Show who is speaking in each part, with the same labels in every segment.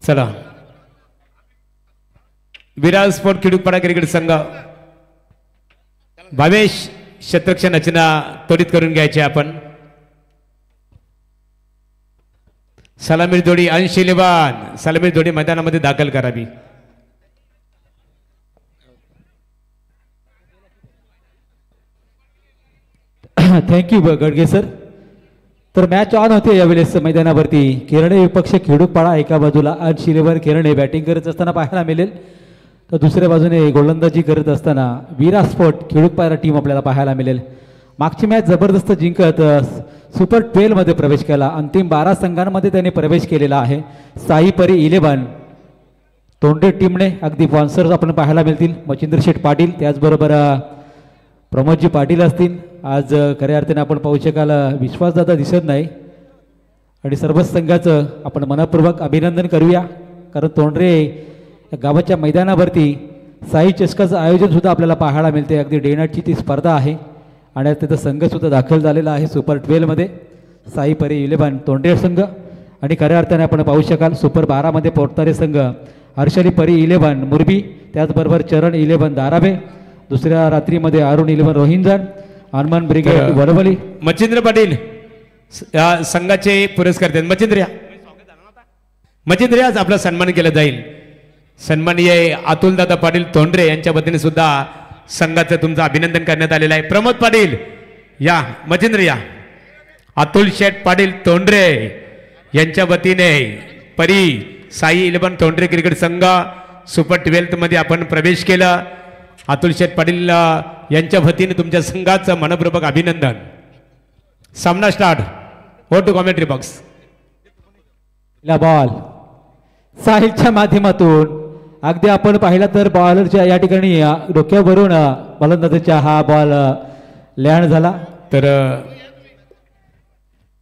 Speaker 1: चला Viraj sport खिडूकपाडा cricket संघ भावेश शतरक्षण रचना त्वरित करून घ्यायची आपण. सलामी जोडी अंश इलेव्हन सलामी जोडी मैदानामध्ये दाखल करावी.
Speaker 2: Thank you Gadge sir. तर मॅच ऑन होते यावेळेस मैदानावरती. केरणे विपक्ष खिडूकपाडा एका बाजूला अंश इलेव्हन केरणे बॅटिंग करत असताना पाहायला मिळेल, तर दुसऱ्या बाजूने गोलंदाजी करत असताना विराज स्पोर्ट खिडूकपाडा टीम आपल्याला पाहायला मिळेल. मागची मॅच जबरदस्त जिंकत सुपर 12 मध्ये प्रवेश केला. अंतिम 12 संघांमध्ये त्यांनी प्रवेश केलेला आहे. साई परी 11 तोंडे टीमने अगदी स्पॉन्सर्स आपण पाहायला मिळतील. मच्छिंद्र शेठ पाटील, त्याचबरोबर प्रमोदजी पाटील असतील. आज खऱ्या अर्थाने आपण पाहू शकाल विश्वासदादा दिसत नाही आणि सर्वच संघाचं आपण मनपूर्वक अभिनंदन करूया, कारण तोंडरे गावाच्या मैदानावरती साई चषकाचं आयोजन सुद्धा आपल्याला पाहायला मिळते. अगदी डे नाईटची ती स्पर्धा आहे आणि त्याचा संघसुद्धा दाखल झालेला आहे सुपर 12 मध्ये. साई परी 11 तोंडरे संघ आणि खऱ्या अर्थाने आपण पाहू शकाल सुपर 12 मध्ये पोर्तारे संघ हर्षली परी 11 मुरबी, त्याचबरोबर चरण 11 दाराबे, दुसऱ्या रात्रीमध्ये अरुण 11 रोहिंजन, हनुमान ब्रिगेड वडवली.
Speaker 1: मच्छिंद्र पाटील संघाचे पुरस्कार देत. मच्छिंद्र आज आपला सन्मान केला जाईल. सन्माननीय अतुलदादा पाटील तोंडरे यांच्या वतीने सुद्धा संघाचं तुमचं अभिनंदन करण्यात आलेलं आहे. प्रमोद पाटील या, मच्छिंद्र या. अतुल शेठ पाटील तोंडरे यांच्या वतीने परी साई 11 तोंडरे क्रिकेट संघ सुपर 12 मध्ये आपण प्रवेश केला. अतुल शेठ पाटील यांच्या वतीने तुमच्या संघाचं मनपूर्वक अभिनंदन. सामना स्टार्ट. हो टू कॉमेंट्री बॉक्स.
Speaker 2: बॉल साहिलच्या माध्यमातून अगदी आपण पाहिला तर बॉलरच्या या ठिकाणी डोक्यावरून फलंदाजाचा हा बॉल लँड झाला.
Speaker 1: तर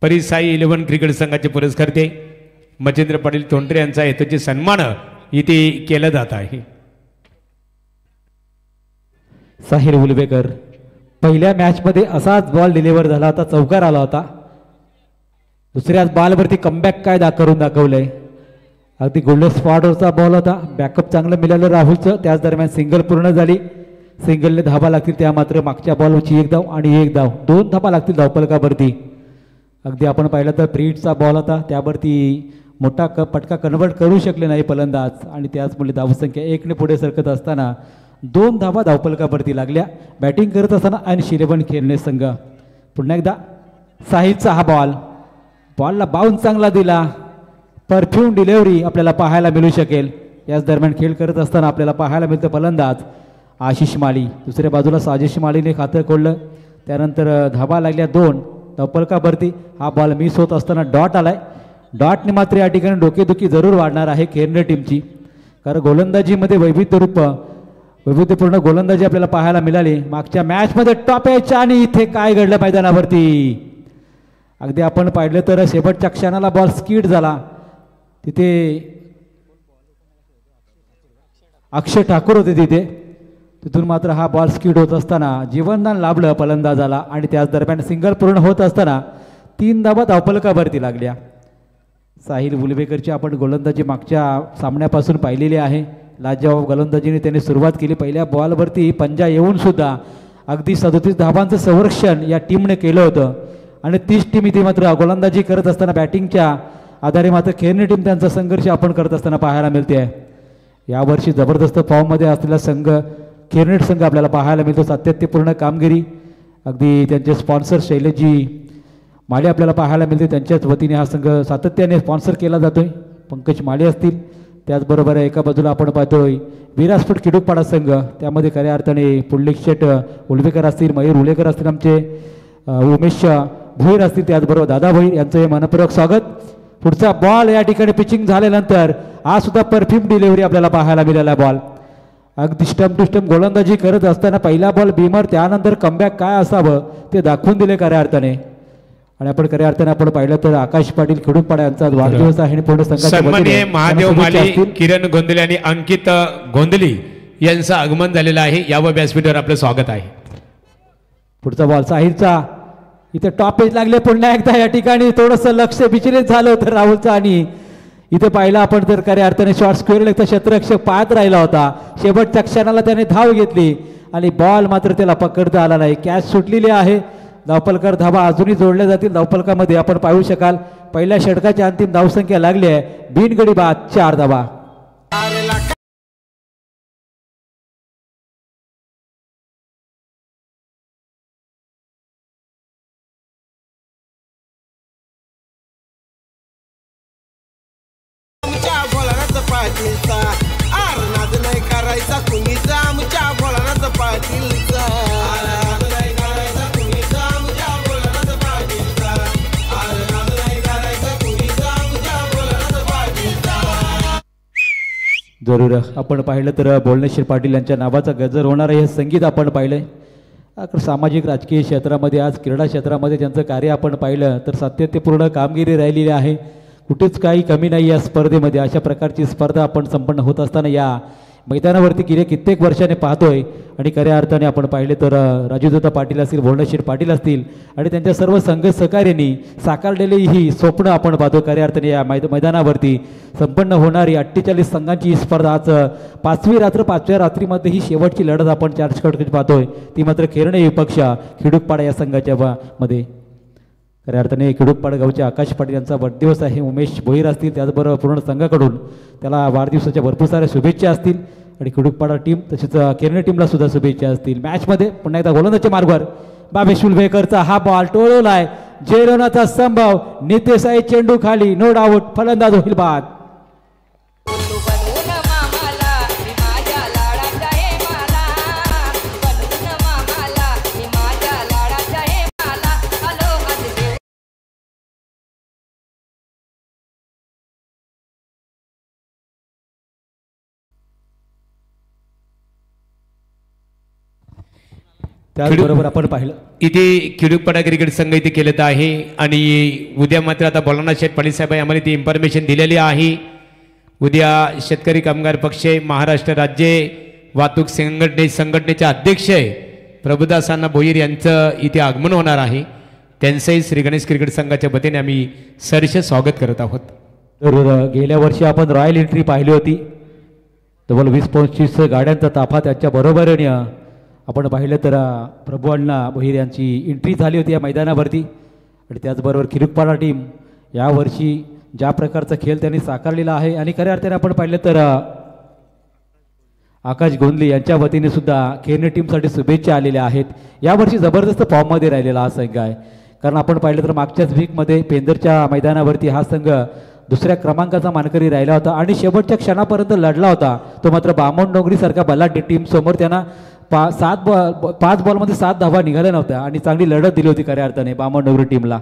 Speaker 1: परी साई 11 क्रिकेट संघाचे पुरस्कार ते मच्छिंद्र पाटील तोंडरे यांचा हेतूचे सन्मान इथे केला जात आहे.
Speaker 2: साहिल उलवेकर पहिल्या मॅचमध्ये असाच बॉल डिलिव्हर झाला होता, चौकार आला होता. दुसऱ्याच बॉलवरती कमबॅक काय करून दाखवलंय. अगदी गोल्डन स्पॉटवरचा बॉल होता, बॅकअप चांगलं मिळालं राहुलचं. त्याच दरम्यान सिंगल पूर्ण झाली. सिंगलने धाबा लागतील, त्या मात्र मागच्या बॉलवरची 1 धाव आणि 1 धाव, 2 धाबा लागतील धावफलकावरती. अगदी आपण पाहिलं तर प्रीटचा बॉल होता, त्यावरती मोठा पटका कन्वर्ट करू शकले नाही फलंदाज आणि त्याचमुळे धावसंख्या 1 ने पुढे सरकत असताना 2 धावा धावफलकावरती लागल्या. बॅटिंग करत असताना अंश 11 खेळणे संघ. पुन्हा एकदा साहिलचा हा बॉलला बाउन्स चांगला दिला. परफ्यूम डिलेव्हरी आपल्याला पाहायला मिळू शकेल. याच दरम्यान खेळ करत असताना आपल्याला पाहायला मिळतं फलंदाज आशिष माळी. दुसऱ्या बाजूला साजिश माळीने खातं खोललं. त्यानंतर धावा लागल्या 2 धावफलकावरती. हा बॉल मिस होत असताना डॉट आलाय. डॉटने मात्र या ठिकाणी डोकेदुखी जरूर वाढणार आहे केरने टीमची, कारण गोलंदाजीमध्ये वैविध्यपूर्ण गोलंदाजी आपल्याला पाहायला मिळाली. मागच्या मॅचमध्ये टॉप यायच्या आणि इथे काय घडलं मैदानावरती. अगदी आपण पाहिलं तर शेवटच्या क्षणाला बॉल स्किड झाला. तिथे अक्षय ठाकूर होते तिथे. तिथून मात्र हा बॉल स्किड होत असताना जीवनदान लाभलं फलंदाजाला आणि त्याच दरम्यान सिंगल पूर्ण होत असताना 3 धावा धावफलकावरती लागल्या. साहिल उलवेकरची आपण गोलंदाजी मागच्या सामन्यापासून पाहिलेली आहे. लाजवाब गोलंदाजीने त्याने सुरुवात केली. पहिल्या बॉलवरती पंजा येऊन सुद्धा अगदी 37 धावांचं संरक्षण या टीमने केलं होतं आणि 30 टीम इथे मात्र गोलंदाजी करत असताना बॅटिंगच्या आधारे मात्र खेळणे टीम त्यांचा संघर्ष आपण करत असताना पाहायला मिळते आहे. यावर्षी जबरदस्त फॉर्ममध्ये असलेला संघ खेळणे संघ आपल्याला पाहायला मिळतो. सातत्यपूर्ण कामगिरी. अगदी त्यांचे स्पॉन्सर शैलेशजी माळे आपल्याला पाहायला मिळते. त्यांच्याच वतीने हा संघ सातत्याने स्पॉन्सर केला जातोय. पंकज माळे असतील, त्याचबरोबर एका बाजूला आपण पाहतोय विराज स्पोर्ट खिडूकपाडा संघ, त्यामध्ये खऱ्या अर्थाने पुंडलिक शेठ उलवेकर असतील, मयूर उलेकर असतील, आमचे उमेश भोईर असतील, त्याचबरोबर दादा भोईर यांचं हे मनपूर्वक स्वागत. पुढचा बॉल या ठिकाणी पिचिंग झाल्यानंतर हा सुद्धा परफ्यूम डिलिव्हरी आपल्याला पाहायला मिळाला. बॉल अगदी स्टंप टू स्टंप गोलंदाजी करत असताना पहिला बॉल बीमर, त्यानंतर कमबॅक काय असावं ते दाखवून दिले खऱ्या अर्थाने. आणि आपण खऱ्या अर्थाने आपण पाहिलं तर आकाश पाटील खिडूकपाडा यांचा वाढदिवस आहे आणि पूर्ण
Speaker 1: सन्माननीय महादेव माली, किरण गोंधले आणि अंकित गोंधली यांचं आगमन झालेलं आहे. यावर व्यासपीठावर आपलं स्वागत आहे.
Speaker 2: पुढचा बॉल साहिलचा. इथे टॉप पेज लागले पुन्हा एकदा. या ठिकाणी थोडंसं लक्ष विचलित झालं होतं राहुलचं आणि इथे पाहिलं आपण तर खऱ्या अर्थाने शॉर्ट स्क्वेअर लेगचा क्षेत्ररक्षक पाहत राहिला होता. शेवटच्या क्षणाला त्याने धाव घेतली आणि बॉल मात्र त्याला पकडता आला नाही. कॅच सुटलेली आहे. धावपलकर धावा अजूनही जोडल्या जातील. धावपलकामध्ये आपण पाहू शकाल पहिल्या षटकाची अंतिम धावसंख्या लागली आहे बिनगडी बाद 4 धावा. जरूर आपण पाहिलं तर बोलणेश्वर पाटील यांच्या नावाचा गजर होणार आहे. हे संगीत आपण पाहिलंय. सामाजिक राजकीय क्षेत्रामध्ये आज क्रीडा क्षेत्रामध्ये त्यांचं कार्य आपण पाहिलं तर सातत्यपूर्ण कामगिरी राहिलेली आहे. कुठेच काही कमी नाही या स्पर्धेमध्ये. अशा प्रकारची स्पर्धा आपण संपन्न होत असताना या मैदानावरती गेले कित्येक वर्षाने पाहतोय आणि खऱ्या अर्थाने आपण पाहिले तर राजूदादा पाटील असतील, बोलणेश्वर पाटील असतील आणि त्यांच्या सर्व संघ सहकार्यांनी साकारलेली ही स्वप्न आपण पाहतो. खऱ्या अर्थाने या मैदानावरती संपन्न होणारी 48 संघांची ही स्पर्धा आज 5वी रात्र 5व्या रात्रीमध्ये ही शेवटची लढत आपण 4 षटकांची पाहतोय. ती मात्र खेरणे विपक्ष खिडूकपाडा या संघाच्या मध्ये. खऱ्या अर्थाने खिडूकपाडा गावचे आकाश पाटील यांचा वाढदिवस आहे. उमेश भोईर असतील त्याचबरोबर पूर्ण संघाकडून त्याला वाढदिवसाच्या भरपूर साऱ्या शुभेच्छा असतील आणि खिडूकपाडा टीम तसेच केरणे टीमला सुद्धा शुभेच्छा असतील. मॅचमध्ये पुन्हा एकदा गोलंदाजच्या मार्गावर बाबेश उलवेकरचा हा बॉल टोळवलाय. जेलोनाचा संभव नितेश चेंडू खाली नो डाऊट फलंदाज होईल बाद. त्याचबरोबर आपण पाहिलं
Speaker 1: इथे खिडूकपाडा क्रिकेट संघ इथे केलेला आहे आणि उद्या मात्र आता बोलाना शेठ पाटील साहेब आम्हाला ती इन्फॉर्मेशन दिलेली आहे. उद्या शेतकरी कामगार पक्ष महाराष्ट्र राज्य वाहतूक संघटनेचे अध्यक्ष प्रभुदासांना भोईर यांचं इथे आगमन होणार आहे. त्यांचंही श्री गणेश क्रिकेट संघाच्या वतीने आम्ही सहर्ष स्वागत करत आहोत.
Speaker 2: तर गेल्या वर्षी आपण रॉयल एंट्री पाहिली होती. तब्बल 20-25 गाड्यांचा ताफा त्याच्या बरोबरीने आपण पाहिलं तर प्रभू अण्णा भोईर यांची एंट्री झाली होती या मैदानावरती आणि त्याचबरोबर खिडूकपाडा टीम यावर्षी ज्या प्रकारचा खेळ त्यांनी साकारलेला आहे आणि खऱ्या अर्थाने आपण पाहिलं तर आकाश गोंदले यांच्या वतीने सुद्धा खेळणे टीमसाठी शुभेच्छा आलेल्या आहेत. यावर्षी जबरदस्त फॉर्ममध्ये राहिलेला हा संघ आहे. कारण आपण पाहिलं तर मागच्याच वीकमध्ये पेंदरच्या मैदानावरती हा संघ दुसऱ्या क्रमांकाचा मानकरी राहिला होता आणि शेवटच्या क्षणापर्यंत लढला होता. तो मात्र बामण डोंगरीसारख्या बलाढ्य टीम समोर त्यांना 5 बॉलमध्ये 7 धावा निघाल्या नव्हत्या आणि चांगली लढत दिली होती खऱ्या अर्थाने बामण डोंगरी टीमला.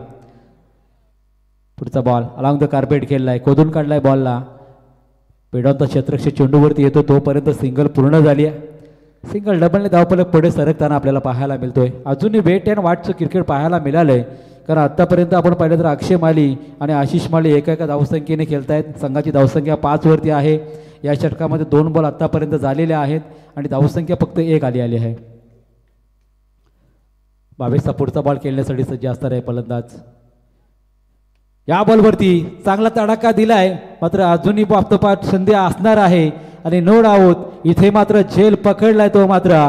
Speaker 2: पुढचा बॉल अलॉंग द कार्पेट खेळलाय, खोदून काढलाय बॉलला. पेडॉनचा क्षेत्ररक्षक चेंडूवरती येतो तोपर्यंत सिंगल पूर्ण झाली आहे. सिंगल डबलने धावफलक पुढे सरकताना आपल्याला पाहायला मिळतोय. अजूनही वेट अँड वॉचचं क्रिकेट पाहायला मिळालंय कारण आत्तापर्यंत आपण पाहिलं तर अक्षय माली आणि आशिष माली एका धावसंख्येने खेळतायत. संघाची धावसंख्या 5 वरती आहे. या षटकामध्ये 2 बॉल आत्तापर्यंत झालेले आहेत आणि धावसंख्या फक्त 1 आली आहे. 22चा पुढचा बॉल खेळण्यासाठी सज्ज असणार आहे फलंदाज. या बॉलवरती चांगला तडाखा दिलाय मात्र अजूनही पाठोपाठ संधी असणार आहे आणि नो डाऊट इथे मात्र झेल पकडलाय तो मात्र.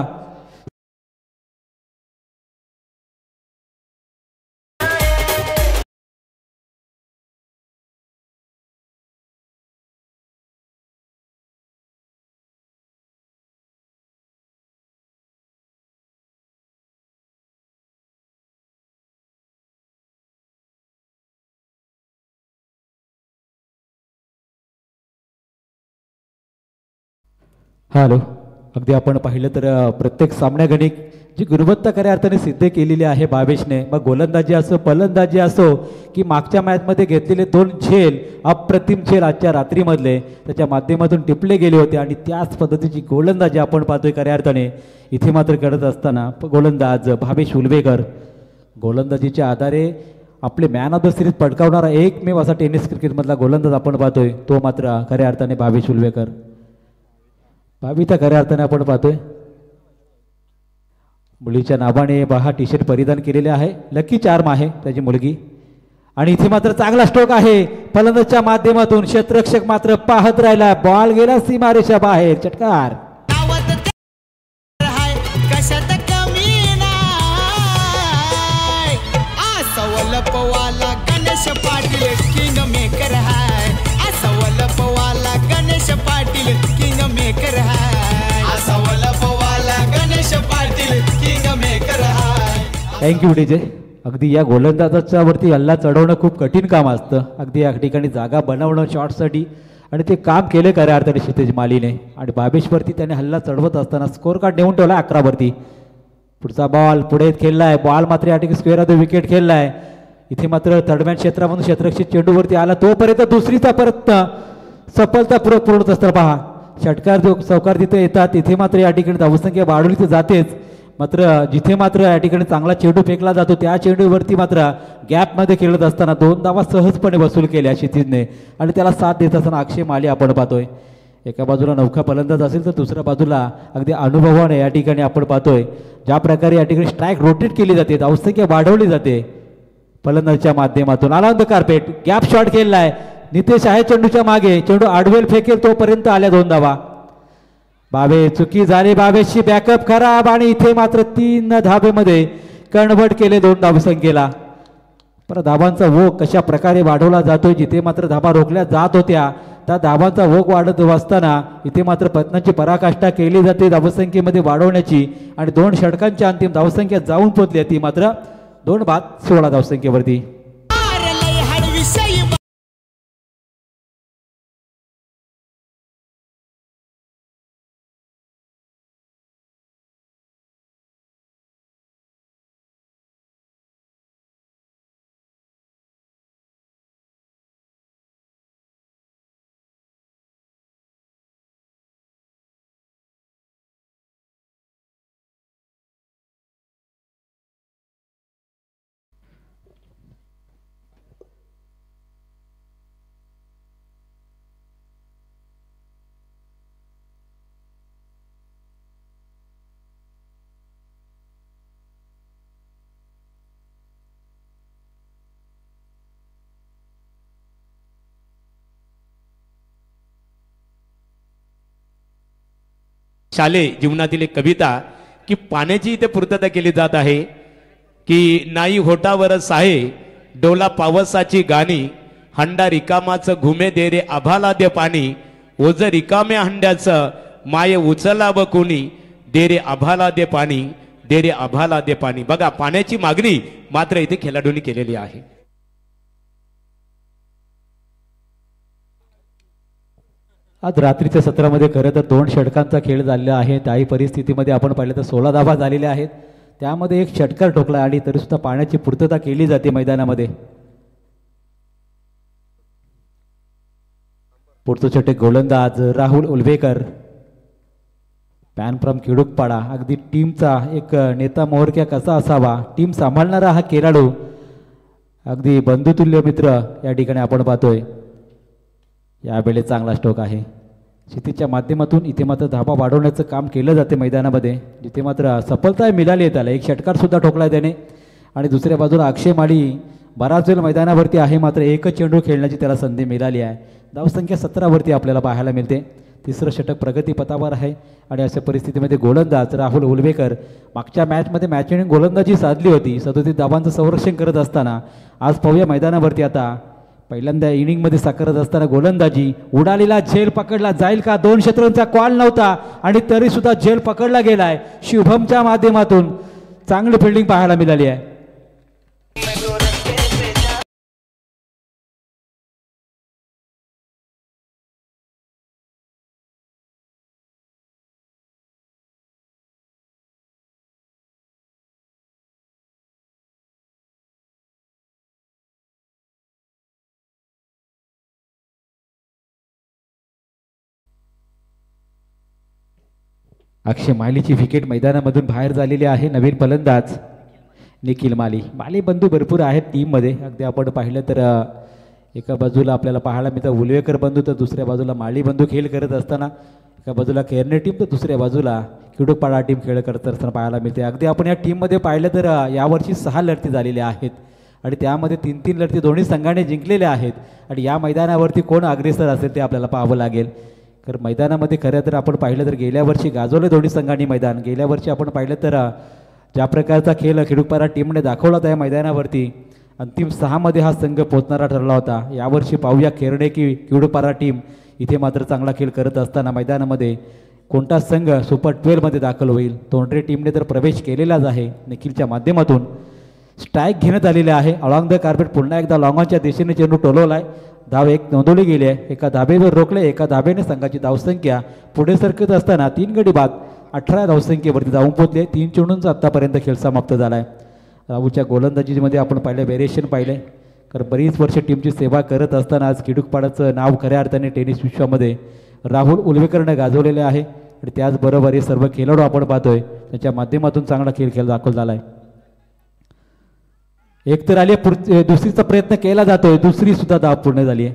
Speaker 2: हॅलो, अगदी आपण पाहिलं तर प्रत्येक सामन्यागणिक जी गुणवत्ता खऱ्या अर्थाने सिद्ध केलेली आहे बावेशने, मग गोलंदाजी असो फलंदाजी असो की मागच्या मॅचमध्ये घेतलेले 2 झेल अप्रतिम झेल आजच्या रात्रीमधले त्याच्या माध्यमातून टिपले गेले होते आणि त्याच पद्धतीची गोलंदाजी आपण पाहतोय खऱ्या अर्थाने इथे मात्र करत असताना गोलंदाज भावेश उलवेकर. गोलंदाजीच्या आधारे आपले मॅन ऑफ द सिरीज पटकावणारा एकमेव असा टेनिस क्रिकेटमधला गोलंदाज आपण पाहतोय तो मात्र खऱ्या अर्थाने भावेश उलवेकर. भाविता खऱ्या अर्थाने आपण पाहतोय मुलीच्या नावाने हा टी शर्ट परिधान केलेले आहे. लकी चार्म आहे त्याची मुलगी आणि इथे मात्र चांगला स्ट्रोक आहे फलंदाजच्या माध्यमातून. क्षेत्ररक्षक मात्र पाहत राहिला. बॉल गेला सीमारेषा बाहेर. चटकार.
Speaker 3: कशात कमी नाही. असवलपवाला गणेश पाटील किंग मेकर हाय. असवलपवाला गणेश पाटील किंग मेकर हाय. असवलपवाला गणेश पाटील किंग मेकर हाय.
Speaker 2: Thank you DJ. अगदी या गोलंदाजाच्या वरती हल्ला चढवणं खूप कठीण काम असतं. अगदी या ठिकाणी जागा बनवणं शॉटसाठी आणि ते काम केले खऱ्या अर्थाने क्षितिज मालीने. आणि बाबेशवरती त्याने हल्ला चढवत असताना स्कोर कार्ड नेऊन ठेवला 11 वरती. पुढचा बॉल पुढे खेळलाय. बॉल मात्र या ठिकाणी स्क्वेअर विकेट खेळलाय. इथे मात्र थर्डमॅन क्षेत्रामधून क्षेत्ररक्षित चेंडूवरती आला तोपर्यंत दुसरीचा परत सफलतापूर्वक पूर्ण असतं. पहा षटकार जो चौकार तिथे येतात तिथे मात्र या ठिकाणी धावसंख्या वाढवली तर जातेच. मात्र जिथे मात्र या ठिकाणी चांगला चेंडू फेकला जातो त्या चेंडूवरती मात्र गॅपमध्ये खेळत असताना 2 धावा सहजपणे वसूल केल्या क्षितिजने. आणि त्याला साथ देत असताना अक्षय माली आपण पाहतोय. एका बाजूला नौका फलंदाज असेल तर दुसऱ्या बाजूला अगदी अनुभवाने या ठिकाणी आपण पाहतोय ज्या प्रकारे या ठिकाणी स्ट्राईक रोटेट केली जाते धावसंख्या वाढवली जाते फलंदाजच्या माध्यमातून. आला on the carpet. Gap shot खेळलाय. नितेश आहे चेंडूच्या मागे. चेंडू आडवेल फेकेल तोपर्यंत आल्या 2 धावा. बाबे चुकी झाली. बाबेची बॅकअप खराब आणि इथे मात्र 3 धाबेमध्ये कन्व्हर्ट केले 2 धावसंख्येला. पर धाबांचा ओघ कशा प्रकारे वाढवला जातोय. जिथे मात्र धाबा रोखल्या जात होत्या त्या धाबांचा ओघ वाढत असताना इथे मात्र प्रयत्नांची पराकाष्ठा केली जाते धावसंख्येमध्ये वाढवण्याची. आणि 2 षटकांच्या अंतिम धावसंख्या जाऊन पोहोचली ती मात्र 2-16 धावसंख्येवरती.
Speaker 1: शालेय जीवनातील एक कविता की पाण्याची इथे पूर्तता केली जात आहे की नाही होटावर साहे डोला पावसाची गाणी हंडा रिकामाचं घुमे दे रे आभाला दे पाणी ओझ रिकाम्या हंड्याचं माय उचला व कोणी दे रे आभाला दे पाणी दे रे आभाला दे पाणी. बघा पाण्याची मागणी मात्र इथे खेळाडूंनी केलेली आहे.
Speaker 2: आज रात्रीच्या सत्रामध्ये खरं तर 2 षटकांचा खेळ झालेला आहे. त्याही परिस्थितीमध्ये आपण पाहिलं तर 16 धावा झालेल्या आहेत. त्यामध्ये एक षटकार ठोकला आणि तरीसुद्धा पाण्याची पूर्तता केली जाते मैदानामध्ये. पुढचं षटक गोलंदाज राहुल उल्वेकर पॅन फ्रॉम किडुकपाडा. अगदी टीमचा एक नेता मोहरक्या कसा असावा टीम सांभाळणारा हा खेळाडू अगदी बंधुतुल्य मित्र या ठिकाणी आपण पाहतोय. यावेळी चांगला स्ट्रोक आहे क्षितिजच्या माध्यमातून. इथे मात्र धाबा वाढवण्याचं काम केलं जाते मैदानामध्ये जिथे मात्र सफलता मिळाली त्याला. एक षटकार सुद्धा ठोकला त्याने. आणि दुसऱ्या बाजूला अक्षय माळी बराच वेळ मैदानावरती आहे मात्र एकच चेंडू खेळण्याची त्याला संधी मिळाली आहे. धावसंख्या 17 वरती आपल्याला पाहायला मिळते. तिसरं षटक प्रगतीपथावर आहे. आणि अशा परिस्थितीमध्ये गोलंदाज राहुल उल्वेकर मागच्या मॅचमध्ये मॅच विनिंग गोलंदाजी साधली होती 37 धावांचं संरक्षण करत असताना आज पाहूया मैदानावरती आता पहिल्यांदा इनिंगमध्ये साकारत असताना गोलंदाजी उडालेला झेल पकडला जाईल का. 2 षटकांचा कॉल नव्हता आणि तरी सुद्धा झेल पकडला गेलाय. शुभमच्या माध्यमातून चांगली फिल्डिंग पाहायला मिळाली आहे. अक्षय मालीची विकेट मैदानामधून बाहेर झालेली आहे. नवीन फलंदाज निखिल माली. माली बंधू भरपूर आहेत टीममध्ये. अगदी आपण पाहिलं तर एका बाजूला आपल्याला पाहायला मिळतं उल्वेकर बंधू तर दुसऱ्या बाजूला माली बंधू खेळ करत असताना एका बाजूला केरने टीम तर दुसऱ्या बाजूला किडुकपाडा टीम खेळ करत असताना पाहायला मिळते. अगदी आपण या टीममध्ये पाहिलं तर यावर्षी 6 लढती झालेल्या आहेत आणि त्यामध्ये 3-3 लढती दोन्ही संघाने जिंकलेल्या आहेत. आणि या मैदानावरती कोण अग्रेसर असेल ते आपल्याला पाहावं लागेल. तर मैदानामध्ये खरं तर आपण पाहिलं तर गेल्या वर्षी गाजवले दोन्ही संघांनी मैदान. गेल्या वर्षी आपण पाहिलं तर ज्या प्रकारचा खेळ खिडूकपारा टीमने दाखवला होता या मैदानावरती, अंतिम 6मध्ये हा संघ पोहोचणारा ठरला होता. यावर्षी पाहूया खेरणे की खिडूकपारा टीम इथे मात्र चांगला खेळ करत असताना मैदानामध्ये कोणता संघ सुपर 12मध्ये दाखल होईल. तोंडरे टीमने तर प्रवेश केलेलाच आहे. निखिलच्या माध्यमातून स्ट्राईक घेण्यात आलेले आहे. अलॉंग द कार्पेट पुन्हा एकदा लॉंगॉनच्या दिशेने चेंडू टोलवला आहे. धाव एक नोंदवली गेली आहे. एका धाबेवर रोखले, एका धाबेने संघाची धावसंख्या पुढे सरकत असताना 3 गडी बाद 18 धावसंख्येवरती जाऊन पोहोचले. 3 चेंडूंचा आत्तापर्यंत खेळ समाप्त झाला आहे. राहुलच्या गोलंदाजीमध्ये आपण पाहिलं व्हेरिएशन पाहिले, कारण बरीच वर्ष टीमची सेवा करत असताना आज खिडूकपाडाचं नाव खऱ्या अर्थाने टेनिस विश्वामध्ये राहुल उलवेकरनं गाजवलेले आहे. आणि त्याचबरोबर हे सर्व खेळाडू आपण पाहतोय त्याच्या माध्यमातून चांगला खेळ दाखल झाला आहे. एक तर आली दुसरीचा प्रयत्न केला जातोय, दुसरी सुद्धा धाव पूर्ण झाली आहे.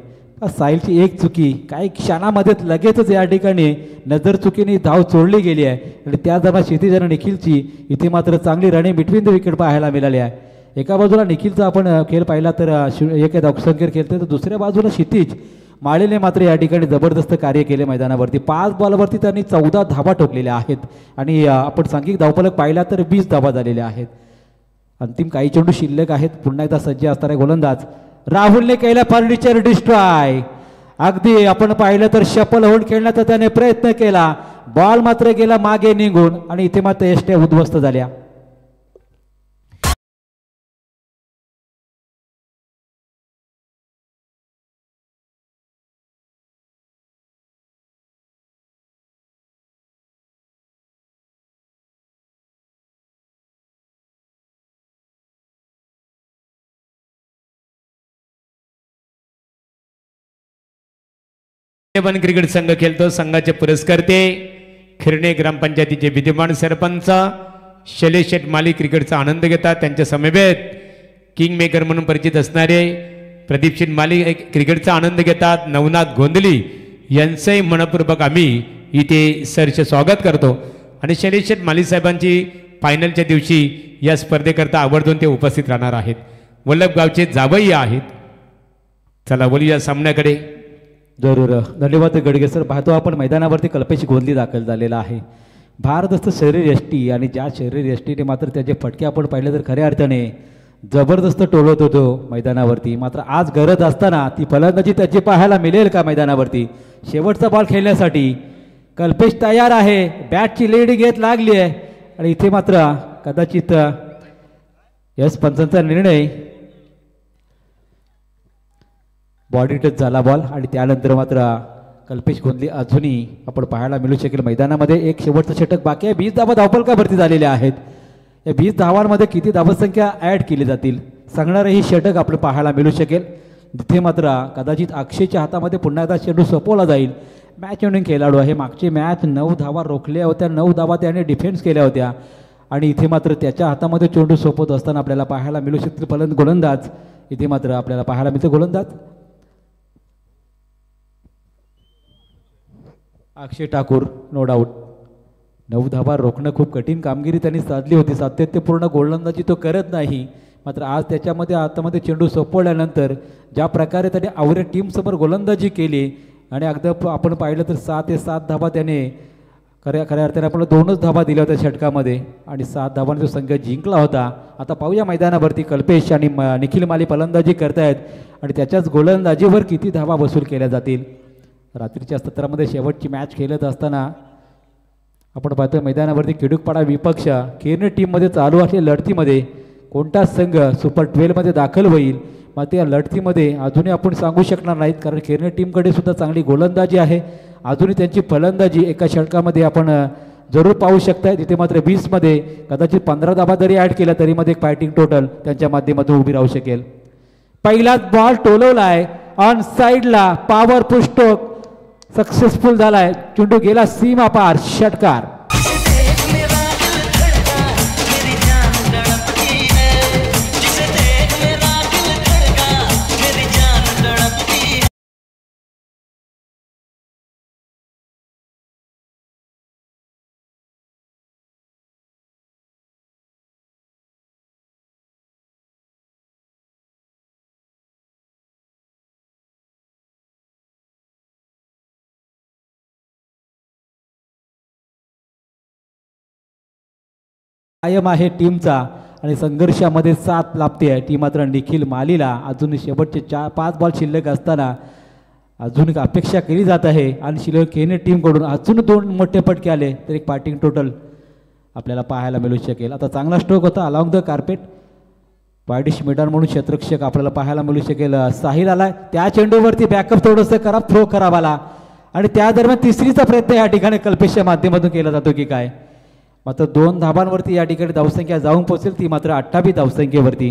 Speaker 2: साहिलची एक चुकी काही क्षणामध्ये लगेचच या ठिकाणी नजर चुकीने धाव चोरली गेली आहे. आणि त्या दरम्यान क्षितिज आणि निखिलची इथे मात्र चांगली रनिंग बिटवीन द विकेट पाहायला मिळाली आहे. एका बाजूला निखिलचा आपण खेळ पाहिला तर एक धावसंख्येवर खेळते, तर दुसऱ्या बाजूला क्षितिज माळीने मात्र या ठिकाणी जबरदस्त कार्य केले मैदानावरती. 5 बॉलवरती त्यांनी 14 धावा ठोकलेल्या आहेत. आणि आपण सांघिक धावफलक पाहिला तर 20 धावा झालेल्या आहेत. अंतिम काही चेंडू शिल्लक आहेत. पुन्हा एकदा सज्ज असणारे गोलंदाज राहुलने केला फर्निचर डिस्ट्रॉय. अगदी आपण पाहिलं तर शफल होऊन खेळण्याचा त्याने प्रयत्न केला, बॉल मात्र गेला मागे निघून आणि इथे मात्र यष्ट्या उद्ध्वस्त झाल्या.
Speaker 1: पण क्रिकेट संघ खेळतो. संघाचे पुरस्कर्ते खिरणे ग्रामपंचायतीचे विद्यमान सरपंच शैलेश शेठ माली क्रिकेटचा आनंद घेतात. त्यांच्या समवेत किंग मेकर म्हणून परिचित असणारे प्रदीप शेठ माली क्रिकेटचा आनंद घेतात. नवनाथ गोंधली यांचंही मनपूर्वक आम्ही इथे सरचे स्वागत करतो. आणि शैलेश शेठ माली साहेबांची फायनलच्या दिवशी या स्पर्धेकरता आवर्जून ते उपस्थित राहणार आहेत. वल्लभगावचे जावई आहेत. चला बोलूया सामन्याकडे.
Speaker 2: जरूर धन्यवाद गडगे सर. पाहतो आपण मैदानावरती कल्पेश गोंधली दाखल झालेला आहे. भारदस्त शरीर यष्टी आणि ज्या शरीर यष्टीने मात्र त्याचे फटके आपण पाहिले तर खऱ्या अर्थाने जबरदस्त टोलत होतो मैदानावरती. मात्र आज गरज असताना ती फलंदाजी त्याची पाहायला मिळेल का मैदानावरती. शेवटचा बॉल खेळण्यासाठी कल्पेश तयार आहे. बॅटची लीड घेत लागली आहे आणि इथे मात्र कदाचित यश पंचांचा निर्णय बॉडी टच झाला बॉल. आणि त्यानंतर मात्र कल्पेश गोंधली अजूनही आपण पाहायला मिळू शकेल मैदानामध्ये. एक शेवटचं षटक बाकी आहे. 20 धावा धावफलका भरती झालेल्या आहेत. या 20 धावांमध्ये किती धावसंख्या ॲड केली जातील सांगणारही षटक आपण पाहायला मिळू शकेल. तिथे मात्र कदाचित अक्षयच्या हातामध्ये पुन्हा एकदा चेंडू सोपवला जाईल. मॅच विनिंग खेळाडू आहे. मागची मॅच 9 धावा रोखल्या होत्या, 9 धावा त्याने डिफेन्स केल्या होत्या. आणि इथे मात्र त्याच्या हातामध्ये चेंडू सोपवत असताना आपल्याला पाहायला मिळू शकतील गोलंदाज. इथे मात्र आपल्याला पाहायला मिळते गोलंदाज अक्षय ठाकूर. नो डाऊट 9 धावा रोखणं खूप कठीण कामगिरी त्यांनी साधली होती. सातत्यपूर्ण गोलंदाजी तो करत नाही. मात्र आज त्याच्यामध्ये हातामध्ये चेंडू सोपवल्यानंतर ज्या प्रकारे त्याने आवऱ्या टीमसमोर गोलंदाजी केली आणि अगदी आपण पाहिलं तर 6 ते 7 धावा त्याने खऱ्या अर्थाने आपण 2च धावा दिल्या होत्या षटकामध्ये आणि 7 धावांचा संघ जिंकला होता. आता पाहूया मैदानावरती कल्पेश आणि निखिल माली फलंदाजी करतायत आणि त्याच्याच गोलंदाजीवर किती धावा वसूल केल्या जातील. रात्रीच्या सत्रामध्ये शेवटची मॅच खेळत असताना आपण पाहतोय मैदानावरती खिडूकपाडा विपक्ष केरने टीममध्ये चालू असलेल्या लढतीमध्ये कोणता संघ सुपर 12मध्ये दाखल होईल. मग त्या लढतीमध्ये अजूनही आपण सांगू शकणार नाहीत, कारण केरने टीमकडे सुद्धा चांगली गोलंदाजी आहे. अजूनही त्यांची फलंदाजी एका षटकामध्ये आपण जरूर पाहू शकताय. तिथे मात्र 20मध्ये कदाचित 15 धावा जरी ॲड केला तरी मध्ये एक फायटिंग टोटल त्यांच्या माध्यमातून उभी राहू शकेल. पहिलाच बॉल टोलवला आहे ऑन साईडला. पॉवर पुस्टोक सक्सेसफुल झालाय. चेंडू गेला सीमा पार. षटकार. कायम आहे टीमचा आणि संघर्षामध्ये साथ लाभते आहे ती मात्र निखिल मालीला अजून शेवटचे 4-5 बॉल शिल्लक असताना अजून एक अपेक्षा केली जात आहे आणि शिल्लक खेळणे टीमकडून अजून 2 मोठे फटके आले तर एक पार्टिंग टोटल आपल्याला पाहायला मिळू शकेल. आता चांगला स्ट्रोक होता along the carpet wide-ish mid-on म्हणून क्षेत्ररक्षक आपल्याला पाहायला मिळू शकेल. साहिल आलाय त्या चेंडूवरती बॅकअप थोडंसं खराब थ्रो खराब आला आणि त्या दरम्यान तिसरीचा प्रयत्न या ठिकाणी कल्पेशच्या माध्यमातून केला जातो की काय. मात्र 2 धाबांवरती या ठिकाणी धावसंख्या जाऊन पोहोचेल ती मात्र 28 धावसंख्येवरती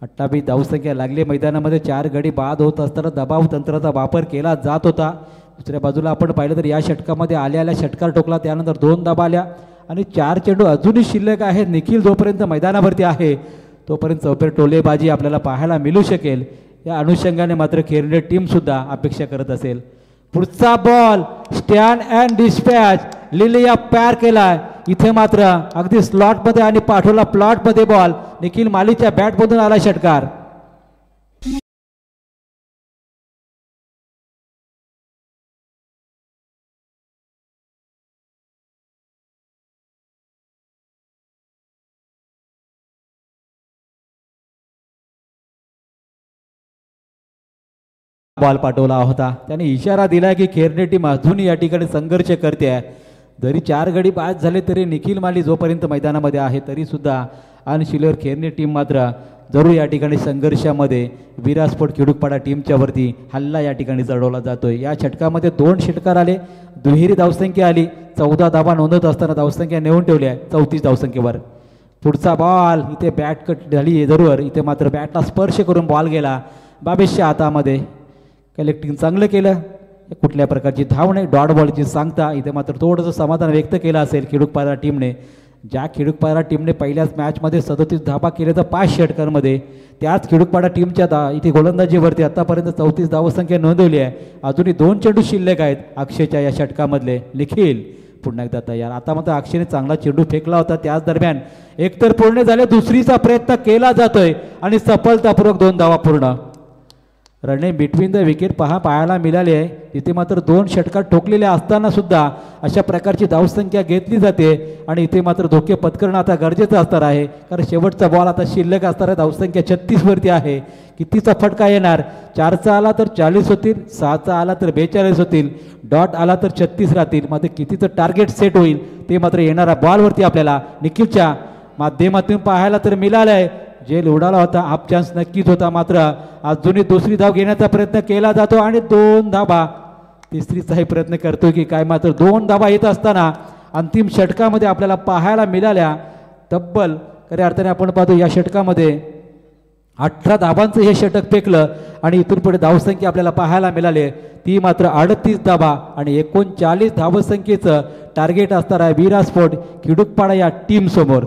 Speaker 2: 28 धावसंख्या लागली. मैदानामध्ये 4 गडी बाद होत असताना दबाव तंत्राचा वापर केला जात होता. दुसऱ्या बाजूला आपण पाहिलं तर या षटकामध्ये आल्या षटकार टोकला त्यानंतर 2 धाबा आल्या आणि 4 चेंडू अजूनही शिल्लक आहेत. निखिल जोपर्यंत मैदानावरती आहे तोपर्यंत चौफेर टोलेबाजी आपल्याला पाहायला मिळू शकेल. या अनुषंगाने मात्र खेळणे टीम सुद्धा अपेक्षा करत असेल. पुढचा बॉल स्टँड अँड डिस्पॅच लिलिया पॅर केलाय इथे मात्र अगदी स्लॉटमध्ये आणि पाठवला प्लॉटमध्ये बॉल निखिल मालीच्या बॅटमधून आला षटकार. बॉल पाठवला होता त्याने इशारा दिला की खेळणे टीम अजूनही या ठिकाणी संघर्ष करते आहे. जरी 4 गडी बाद झाले तरी निखिल माली जोपर्यंत मैदानामध्ये आहे तरी सुद्धा आणि शिल्लर खेळणे टीम मात्र जरूर या ठिकाणी संघर्षामध्ये विरास्पोर्ट खिडूकपाडा टीमच्या वरती हल्ला या ठिकाणी चढवला जातोय. या षटकामध्ये 2 षटकार आले दुहेरी धावसंख्या आली 14 धाबा नोंदवत असताना धावसंख्या नेऊन ठेवल्या 34 धावसंख्येवर. पुढचा बॉल इथे बॅट कट झाली जरूर इथे मात्र बॅटला स्पर्श करून बॉल गेला बाबेशच्या हातामध्ये. कलेक्टिंग चांगलं केलं कुठल्या प्रकारची धाव नाही डॉट बॉलची सांगता इथे मात्र थोडंसं समाधान व्यक्त केलं असेल खिडूकपाडा टीमने. ज्या खिडूकपाडा टीमने पहिल्याच मॅचमध्ये 37 धाबा केल्या तर 5 षटकांमध्ये त्याच खिडूकपाडा टीमच्या इथे गोलंदाजीवरती आतापर्यंत 34 धावसंख्या नोंदवली आहे. अजूनही 2 चेंडू शिल्लक आहेत अक्षयच्या या षटकामधले. निखिल पुन्हा एकदा तयार. आता मात्र अक्षयने चांगला चेंडू फेकला होता त्याच दरम्यान एकतर पूर्ण झाले दुसरीचा प्रयत्न केला जातोय आणि सफलतापूर्वक 2 धावा पूर्ण. रनिंग बिटवीन द विकेट पाहायला मिळाली आहे. तिथे मात्र 2 षटकार ठोकलेले असताना सुद्धा अशा प्रकारची धावसंख्या घेतली जाते आणि इथे मात्र धोके पत्करणं आता गरजेचं असणार आहे कारण शेवटचा बॉल आता शिल्लक असणार आहे. धावसंख्या 36 वरती आहे. कितीचा फटका येणार 4चा आला तर 40 होतील 6चा आला तर 42 होतील डॉट आला तर 36 राहतील. मात्र कितीचं टार्गेट सेट होईल ते मात्र येणाऱ्या बॉलवरती आपल्याला निखिलच्या माध्यमातून पाहायला तर मिळालं आहे. जेल उडाला होता हाफ चान्स नक्कीच होता मात्र अजूनही दुसरी धाव घेण्याचा प्रयत्न केला जातो आणि 2 धाबा तिसरीचाही प्रयत्न करतोय की काय. मात्र 2 धाबा येत असताना अंतिम षटकामध्ये आपल्याला पाहायला मिळाल्या तब्बल खऱ्या अर्थाने आपण पाहतो या षटकामध्ये 18 धाबांचं हे षटक फेकलं आणि इथून पुढे धावसंख्या आपल्याला पाहायला मिळाली ती मात्र 38 धाबा आणि 39 धावसंख्येचं टार्गेट असणार आहे विरास्पोर्ट खिडूकपाडा या टीम समोर.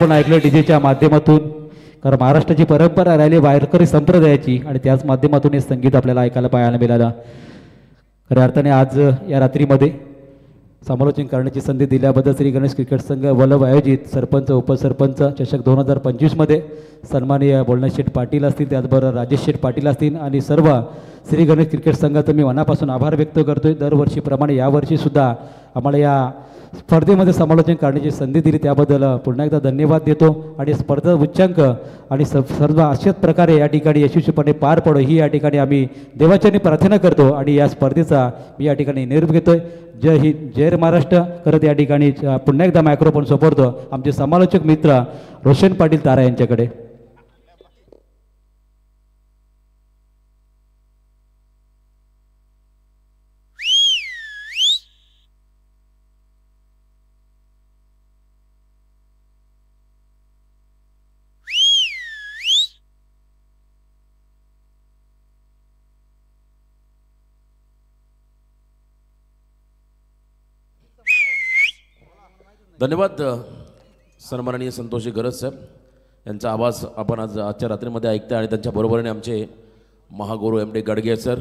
Speaker 2: आपण ऐकलं डीजेच्या माध्यमातून कारण महाराष्ट्राची परंपरा राहिली वारकरी संप्रदायाची आणि त्याच माध्यमातून हे संगीत आपल्याला ऐकायला पाहायला मिळालं. खऱ्या अर्थाने आज या रात्रीमध्ये समालोचन करण्याची संधी दिल्याबद्दल श्री गणेश क्रिकेट संघ वल्लभ आयोजित सरपंच उपसरपंच चषक 2025मध्ये सन्माननीय बोलणं शेठ पाटील असतील त्याचबरोबर राजेश शेठ पाटील असतील आणि सर्व श्री गणेश क्रिकेट संघाचं मी मनापासून आभार व्यक्त करतोय. दरवर्षीप्रमाणे यावर्षीसुद्धा आम्हाला या स्पर्धेमध्ये समालोचन करण्याची संधी दिली त्याबद्दल पुन्हा एकदा धन्यवाद देतो आणि स्पर्धा उच्चांक आणि सर्व अशाच प्रकारे या ठिकाणी यशस्वीपणे पार पडो ही या ठिकाणी आम्ही देवाच्यानी प्रार्थना करतो आणि या स्पर्धेचा मी या ठिकाणी निरोप घेतोय. जय हिंद जय महाराष्ट्र करत या ठिकाणी पुन्हा एकदा मायक्रोफोन सोपवतो आमचे समालोचक मित्र रोशन पाटील तारा यांच्याकडे.
Speaker 4: धन्यवाद सन्माननीय संतोषी गरज साहेब यांचा आवाज आपण आजच्या रात्रीमध्ये ऐकताय आणि त्यांच्या बरोबरीने आमचे महागुरू एम डी गडगे सर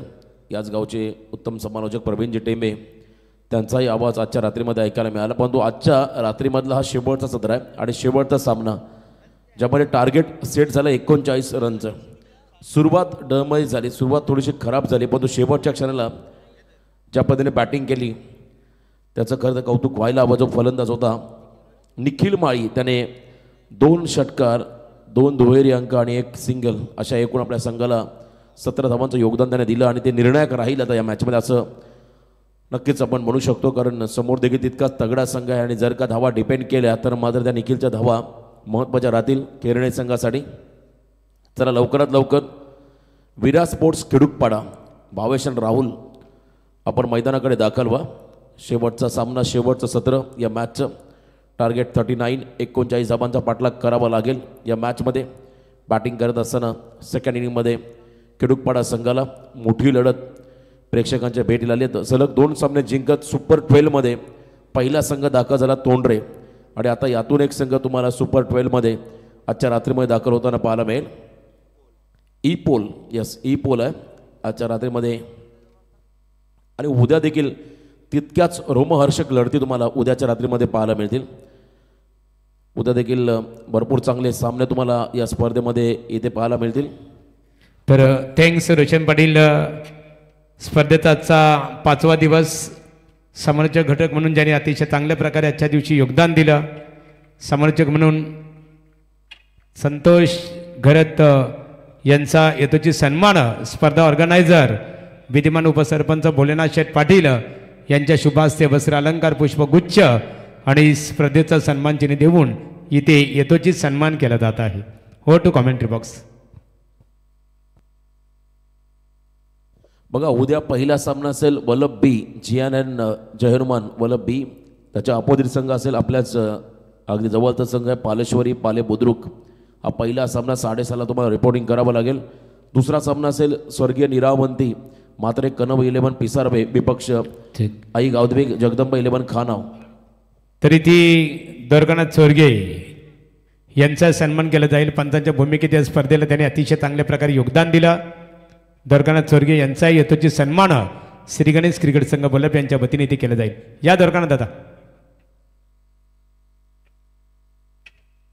Speaker 4: याच गावचे उत्तम समालोचक प्रवीणजी टेंबे त्यांचाही आवाज आजच्या रात्रीमध्ये ऐकायला मिळाला. परंतु आजच्या रात्रीमधला हा शेवटचा सत्र आहे आणि शेवटचा सामना ज्यामध्ये टार्गेट सेट झालं 39 रनचं. सुरुवात डळमळीत झाली, सुरुवात थोडीशी खराब झाली, परंतु शेवटच्या क्षणाला ज्या पद्धतीने बॅटिंग केली त्याचं खरं तर कौतुक व्हायला हवं. जो फलंदाज होता निखिल माळी त्याने 2 षटकार 2 दुहेरी अंक आणि 1 सिंगल अशा एकूण आपल्या संघाला 17 धावांचं योगदान त्याने दिलं आणि ते निर्णायक राहील आता या मॅचमध्ये असं नक्कीच आपण म्हणू शकतो. कारण समोर देखील तितकाच तगडा संघ आहे आणि जर का धावा डिपेंड केल्या तर मात्र त्या निखिलच्या धावा महत्त्वाच्या राहतील केरणे संघासाठी. चला लवकरात लवकर विरा स्पोर्ट्स खिडूकपाडा भावेश आणि राहुल आपण मैदानाकडे दाखल व्हा. शेवटचा सामना शेवटचं सत्र या मॅचचं टार्गेट 39 39 धावांचा पाठलाग करावा लागेल. या मॅचमध्ये बॅटिंग करत असताना सेकंड इनिंगमध्ये खिडूकपाडा संघाला मोठी लढत प्रेक्षकांच्या भेटीला आली. सलग 2 सामने जिंकत सुपर 12मध्ये पहिला संघ दाखल झाला तोंडरे आणि आता यातून एक संघ तुम्हाला सुपर 12मध्ये आजच्या रात्रीमध्ये दाखल होताना पाहायला मिळेल. ई पोल ई पोल आहे आजच्या रात्रीमध्ये आणि उद्या देखील तितक्याच रोमहर्षक लढती तुम्हाला उद्याच्या रात्रीमध्ये पाहायला मिळतील. उद्या देखील भरपूर चांगले सामने तुम्हाला या स्पर्धेमध्ये इथे पाहायला मिळतील.
Speaker 1: तर थँक्स रोशन पाटील. स्पर्धेचा आजचा 5वा दिवस समालोचक घटक म्हणून ज्यांनी अतिशय चांगल्या प्रकारे आजच्या दिवशी योगदान दिलं. समालोचक म्हणून संतोष घरत यांचा येतोची सन्मान स्पर्धा ऑर्गनायझर विद्यमान उपसरपंच भोलेनाथ शेठ पाटील यांच्या शुभास्ते वस्त्र अलंकार पुष्पगुच्छ आणि स्पर्धेचा सन्मान चिन्ह देऊन इथे येतोची सन्मान केला जात आहे. हो टू कॉमेंट्री बॉक्स.
Speaker 4: बघा उद्या पहिला सामना असेल वल्लभ बी GNN जयहनुमान वल्लभ बी. त्याच्या अपोजिट संघ असेल आपल्याच अगदी जवळचा संघ आहे पालेश्वरी पाले बुद्रुक. हा पहिला सामना 6:30ला तुम्हाला रिपोर्टिंग करावं लागेल. दुसरा सामना असेल स्वर्गीय निरावंती मात्र कनव 11 पिसारबे विपक्ष आई गावदेवी जगदंबा 11 खानाव.
Speaker 1: तरी ती दोरगनाथ चोरगे यांचा सन्मान केला जाईल. पंचांच्या भूमिकेत या स्पर्धेला त्यांनी अतिशय चांगल्या प्रकारे योगदान दिलं. दोरगनाथ चोरगे यांचा येतोची सन्मान श्री गणेश क्रिकेट संघ बोलप यांच्या वतीने इथे केला जाईल. या दोरगनाथ दादा.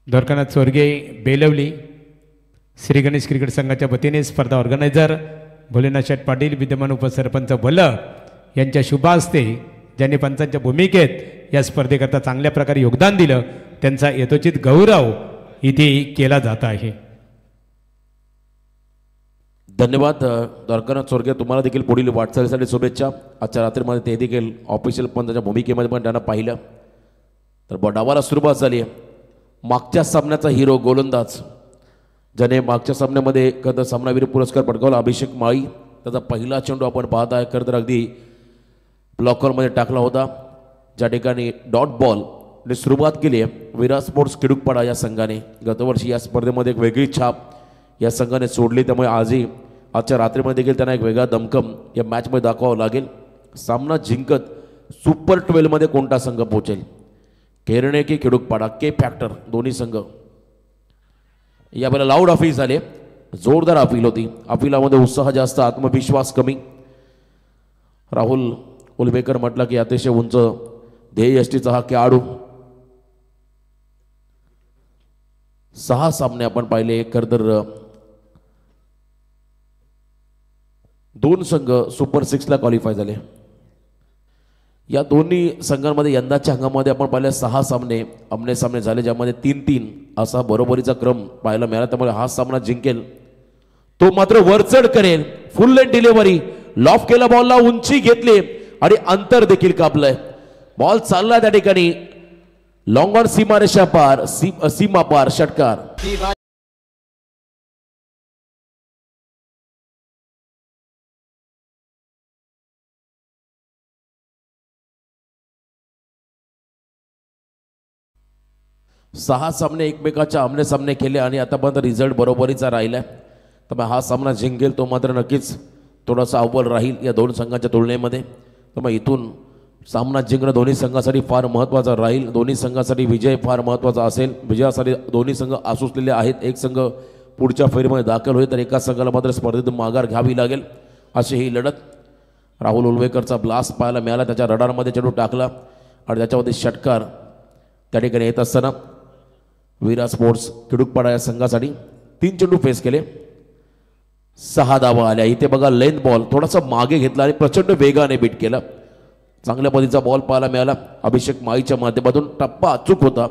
Speaker 1: दोरगनाथ चोरगे बेलवली श्री गणेश क्रिकेट संघाच्या वतीने स्पर्धा ऑर्गनायझर भोलेनाथ शेठ पाटील विद्यमान उपसरपंच वल्लभ यांच्या शुभ हस्ते ज्यांनी पंचांच्या भूमिकेत या स्पर्धेकरता चांगल्या प्रकारे योगदान दिलं त्यांचा यथोचित गौरव इथे केला जात आहे.
Speaker 4: धन्यवाद द्वारकानाथ चोरगे. तुम्हाला देखील पुढील वाटचालीसाठी शुभेच्छा. आजच्या रात्रीमध्ये ते देखील ऑफिशियल पंचाच्या भूमिकेमध्ये पण त्यांना पाहिलं. तर डावाला सुरुवात झाली आहे. मागच्या सामन्याचा हिरो गोलंदाज ज्याने मागच्या सामन्यामध्ये खरं सामनावीर पुरस्कार पटकावला अभिषेक माळी. त्याचा पहिला चेंडू आपण पाहत आहे खरं तर अगदी ब्लॉकरमध्ये टाकला होता ज्या ठिकाणी डॉट बॉलने सुरुवात केली आहे विरा स्पोर्ट्स खिडूकपाडा या संघाने. गतवर्षी या स्पर्धेमध्ये एक वेगळी छाप या संघाने सोडली त्यामुळे आजही आजच्या रात्रीमध्ये देखील त्यांना एक वेगळा दमकम या मॅचमध्ये दाखवावं लागेल. सामना जिंकत सुपर 12मध्ये कोणता संघ पोहोचेल केरणे की खिडूकपाडा के फॅक्टर दोन्ही संघ. यावेळेला लाऊड अपील झाले जोरदार अपील होती. अपीलामध्ये उत्साह जास्त आत्मविश्वास कमी. राहुल उलबेकर म्हटलं की अतिशय उंच ध्येय यष्टीचा हा खेळाडू. 6 सामने आपण पाहिले खरं तर 2 संघ सुपर 6ला क्वालिफाय झाले. या दोन्ही संघांमध्ये यंदाच्या हंगामामध्ये आपण पाहिलं 6 सामने आमने सामने झाले, ज्यामध्ये 3-3 असा बरोबरीचा क्रम पाहायला मिळाला. त्यामुळे हा सामना जिंकेल तो मात्र वरचढ करेल. फुल लेन डिलिव्हरी, लॉफ केला बॉलला, उंची घेतली आणि अंतर देखील कापलंय. बॉल चालला त्या ठिकाणी लॉंग ऑन सीमारेषा पार, सीमा पार षटकार. सहा सामने एकमेकाच्या आमने सामने केले आणि आतापर्यंत रिझल्ट बरोबरीचा राहिलाय. त्यामुळे हा सामना जिंकेल तो मात्र नक्कीच थोडासा अव्वल राहील या दोन संघांच्या तुलनेमध्ये. त्यामुळे इथून सामना जिंकणं दोन्ही संघासाठी फार महत्त्वाचा राहील. दोन्ही संघासाठी विजय फार महत्त्वाचा असेल. विजयासाठी दोन्ही संघ आसुसलेले आहेत. एक संघ पुढच्या फेरीमध्ये दाखल होईल तर एका संघाला मात्र स्पर्धेतून माघार घ्यावी लागेल अशी ही लढत. राहुल उलवेकरचा ब्लास्ट पाहायला मिळाला, त्याच्या रडारमध्ये चेंडू टाकला आणि त्याच्यामध्ये षटकार त्या ठिकाणी येत असताना विरा स्पोर्ट्स किडूकपाडा या संघासाठी 3 चेंडू फेस केले, 6 धावा आल्या. इथे बघा लेंथ बॉल थोडासा मागे घेतला आणि प्रचंड वेगाने बीट केला. चांगल्या पद्धतीचा बॉल पाहायला मिळाला. अभिषेक माईच्या माध्यमातून टप्पा अचूक होता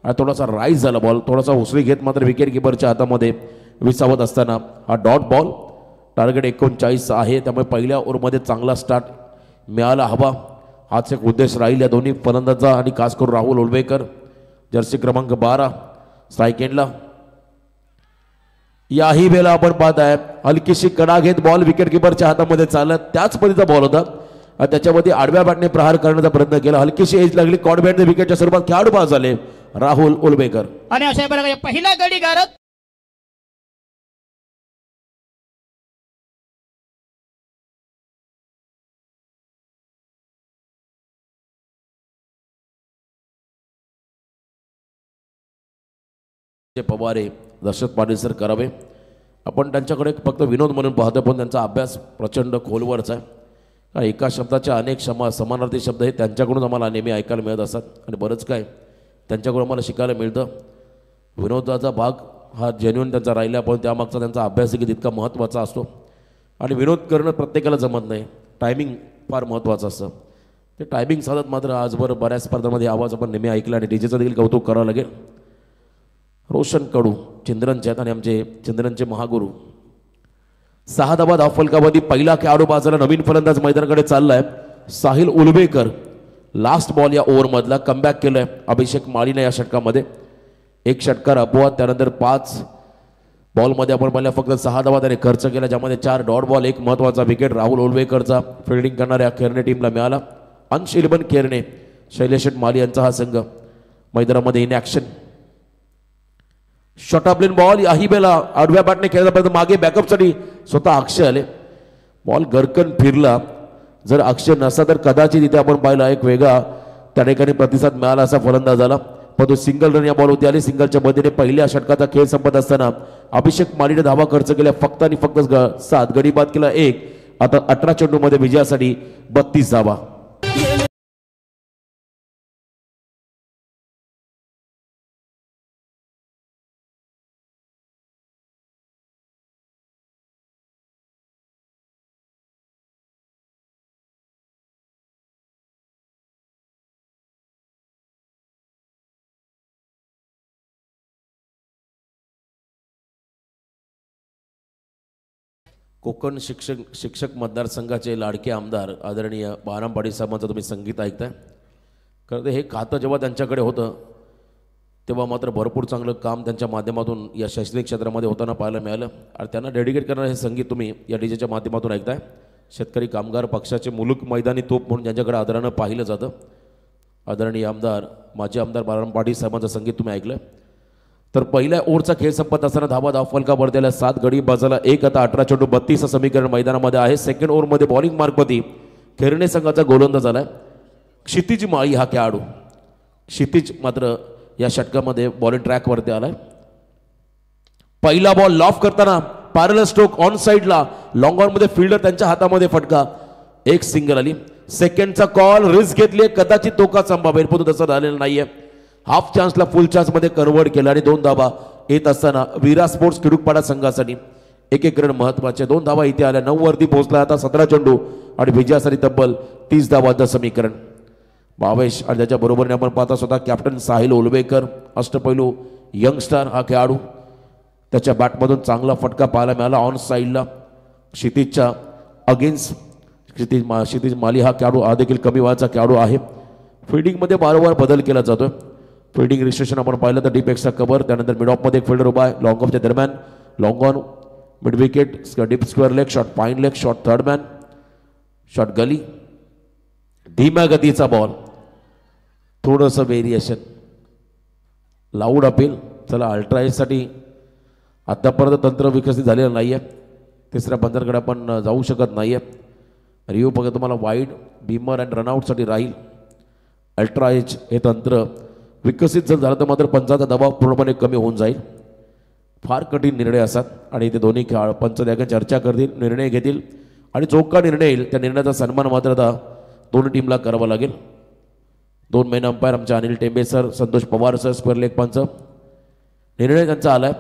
Speaker 4: आणि थोडासा राईज झाला बॉल, थोडासा उसळी घेत मात्र विकेट किपरच्या हातामध्ये विसावत असताना हा डॉट बॉल. टार्गेट 39 आहे, त्यामुळे पहिल्या ओव्हरमध्ये चांगला स्टार्ट मिळाला हवा हाच एक उद्देश राहील या दोन्ही फलंदाजा आणि खास करून राहुल उलवेकर जर्सी क्रमांक 12 स्ट्राईक एंडला. याही वेळेला आपण पाहताय हलकीशी कडा घेत बॉल विकेट किपरच्या हातामध्ये चालला. त्याच पद्धतीचा बॉल होता आणि त्याच्यामध्ये आडव्या बॅटने प्रहार करण्याचा प्रयत्न केला. हलकीशी एज लागली, कॉड बॅटने विकेटच्या स्वरूपात खेळाडू बाद झाले राहुल उलवेकर.
Speaker 5: आणि अशा प्रकारे पहिला गडी गारत
Speaker 4: पवारे दर्शक पाटील सर करावे. आपण त्यांच्याकडे फक्त विनोद म्हणून पाहतो पण त्यांचा अभ्यास प्रचंड खोलवरचा आहे. एका शब्दाच्या अनेक समानार्थी शब्द हे त्यांच्याकडून आम्हाला नेहमी ऐकायला मिळत असतात आणि बरंच काय त्यांच्याकडून आम्हाला शिकायला मिळतं. विनोदाचा भाग हा जेन्युइन त्यांचा राहिला पण त्यामागचा त्यांचा अभ्यास देखील तितका महत्त्वाचा असतो आणि विनोद करणं प्रत्येकाला जमत नाही. टायमिंग फार महत्त्वाचं असतं. ते टायमिंग साधत मात्र आजवर बऱ्याच स्पर्धांमध्ये आवाज आपण नेहमी ऐकला आणि डीजेचं देखील कौतुक करावं लागेल. रोशन कडू चंद्रनचे आहेत आणि आमचे चंद्रनचे महागुरू. 6 धावा धावफलकामध्ये पहिला खेळाडू बाजारा नवीन फलंदाज मैदानाकडे चाललाय साहिल उलवेकर. लास्ट बॉल या ओव्हरमधला कमबॅक केलंय अभिषेक माळीने या षटकामध्ये. एक षटकार अपवाद, त्यानंतर 5 बॉलमध्ये आपण पाहिलं फक्त 6 धावा त्याने खर्च केला, ज्यामध्ये 4 डॉट बॉल, एक महत्त्वाचा विकेट राहुल उलवेकरचा फिल्डिंग करणाऱ्या खेरणे टीमला मिळाला. अंश 11 खेरणे, शैलेश माली यांचा हा संघ मैदानामध्ये in action. Short of lane ball याही बेला आडव्या बॅटने खेळला पाहिजे. मागे बॅकअपसाठी स्वतः अक्षय आले. बॉल गरकन फिरला. जर अक्षय नसता तर कदाचित इथे आपण पाहिला एक वेगळा त्या ठिकाणी प्रतिसाद मिळाला असा फलंदाजाला. पण तो सिंगल रन या बॉलवरती आली. सिंगलच्या मदतीने पहिल्या षटकाचा खेळ संपत असताना अभिषेक मालीने धावा खर्च केल्या फक्त आणि फक्त 7, गडी बाद केला 1. आता 18 चेंडूमध्ये विजयासाठी 32 धावा. कोकण शिक्षक मतदारसंघाचे लाडके आमदार आदरणीय बहाराम पाटील साहेबांचं तुम्ही संगीत ऐकताय. खरं तर हे खातं जेव्हा त्यांच्याकडे होतं तेव्हा मात्र भरपूर चांगलं काम त्यांच्या माध्यमातून या शैक्षणिक क्षेत्रामध्ये होताना पाहायला मिळालं आणि त्यांना डेडिकेट करणारं हे संगीत तुम्ही या डीजेच्या माध्यमातून ऐकताय. शेतकरी कामगार पक्षाचे मुलूक मैदानी तोप म्हणून ज्यांच्याकडे आदरानं पाहिलं जातं आदरणीय आमदार माजी आमदार बहाराम पाटील साहेबांचं संगीत तुम्ही ऐकलं. तर पहिल्या ओव्हरचा खेळ संपत असताना धावफलकावर त्याला 7, गडी बाजाला 1. आता 18 चेंडू 32 समीकरण मैदानामध्ये आहे. सेकंड ओव्हरमध्ये बॉलिंग मार्कवरती खेरणे संघाचा गोलंदाज झालाय क्षितिज माळी हा खेळाडू. क्षितिज मात्र या षटकामध्ये बॉलिंग ट्रॅकवरती आलाय. पहिला बॉल लॉफ करताना पॅरलल स्ट्रोक ऑन साईडला लॉंग ऑनमध्ये फिल्डर त्यांच्या हातामध्ये फटका, 1 सिंगल आली. सेकंडचा कॉल रिस्क घेतली, कदाचित धोका संभावेल पण तसं झालेलं नाहीये. हाफ चान्सला फुल चान्समध्ये कन्वर्ट केला आणि 2 धावा येत असताना विरा स्पोर्ट्स किडूकपाडा संघासाठी 1 रन महत्वाचे. 2 धावा इथे आल्या. 9 वरती पोहोचला आता 17 चेंडू आणि विजयासाठी तब्बल 30 धावांचं समीकरण. भावेश आणि त्याच्या बरोबरीने आपण पाहता स्वतः कॅप्टन साहिल ओलवेकर अष्टपैलू यंगस्टार हा खेळाडू, त्याच्या बॅटमधून चांगला फटका पाहायला मिळाला ऑन साईडला क्षितिजच्या अगेन्स्ट. क्षितिज माली हा खेळाडू हा देखील कमी वयाचा खेळाडू आहे. फिल्डिंगमध्ये वारंवार बदल केला जातो. फिल्डिंग रिस्ट्रिक्शन आपण पाहिलं तर डीप एक्स्ट्रा कव्हर, त्यानंतर मिड ऑफमध्ये एक फिल्डर उभा आहे, लॉंग ऑफच्या दरम्यान long on mid wicket, deep square leg shot, fine leg shot, third man shot, gully, धीम्या गतीचा बॉल, थोडंसं व्हेरिएशन, लाऊड अपील. चला अल्ट्रा एजसाठी आतापर्यंत तंत्र विकसित झालेलं नाही आहे. तिसऱ्या पंचांकडे आपण जाऊ शकत नाही आहे. रिव्ह्यू बघा तुम्हाला वाईड, बीमर अँड रनआउटसाठी राहील. अल्ट्रा एज हे तंत्र विकसित जर झालं तर मात्र पंचाचा दबाव पूर्णपणे कमी होऊन जाईल. फार कठीण निर्णय असतात आणि ते दोन्ही खेळाडू पंच त्या चर्चा करतील, निर्णय घेतील आणि जो का निर्णय येईल त्या निर्णयाचा सन्मान मात्र आता दोन्ही टीमला करावा लागेल. 2 मेन अंपायर आमचे Anil Tembe sir, Santosh Pawar sir, square leg पंच. निर्णय त्यांचा आलाय,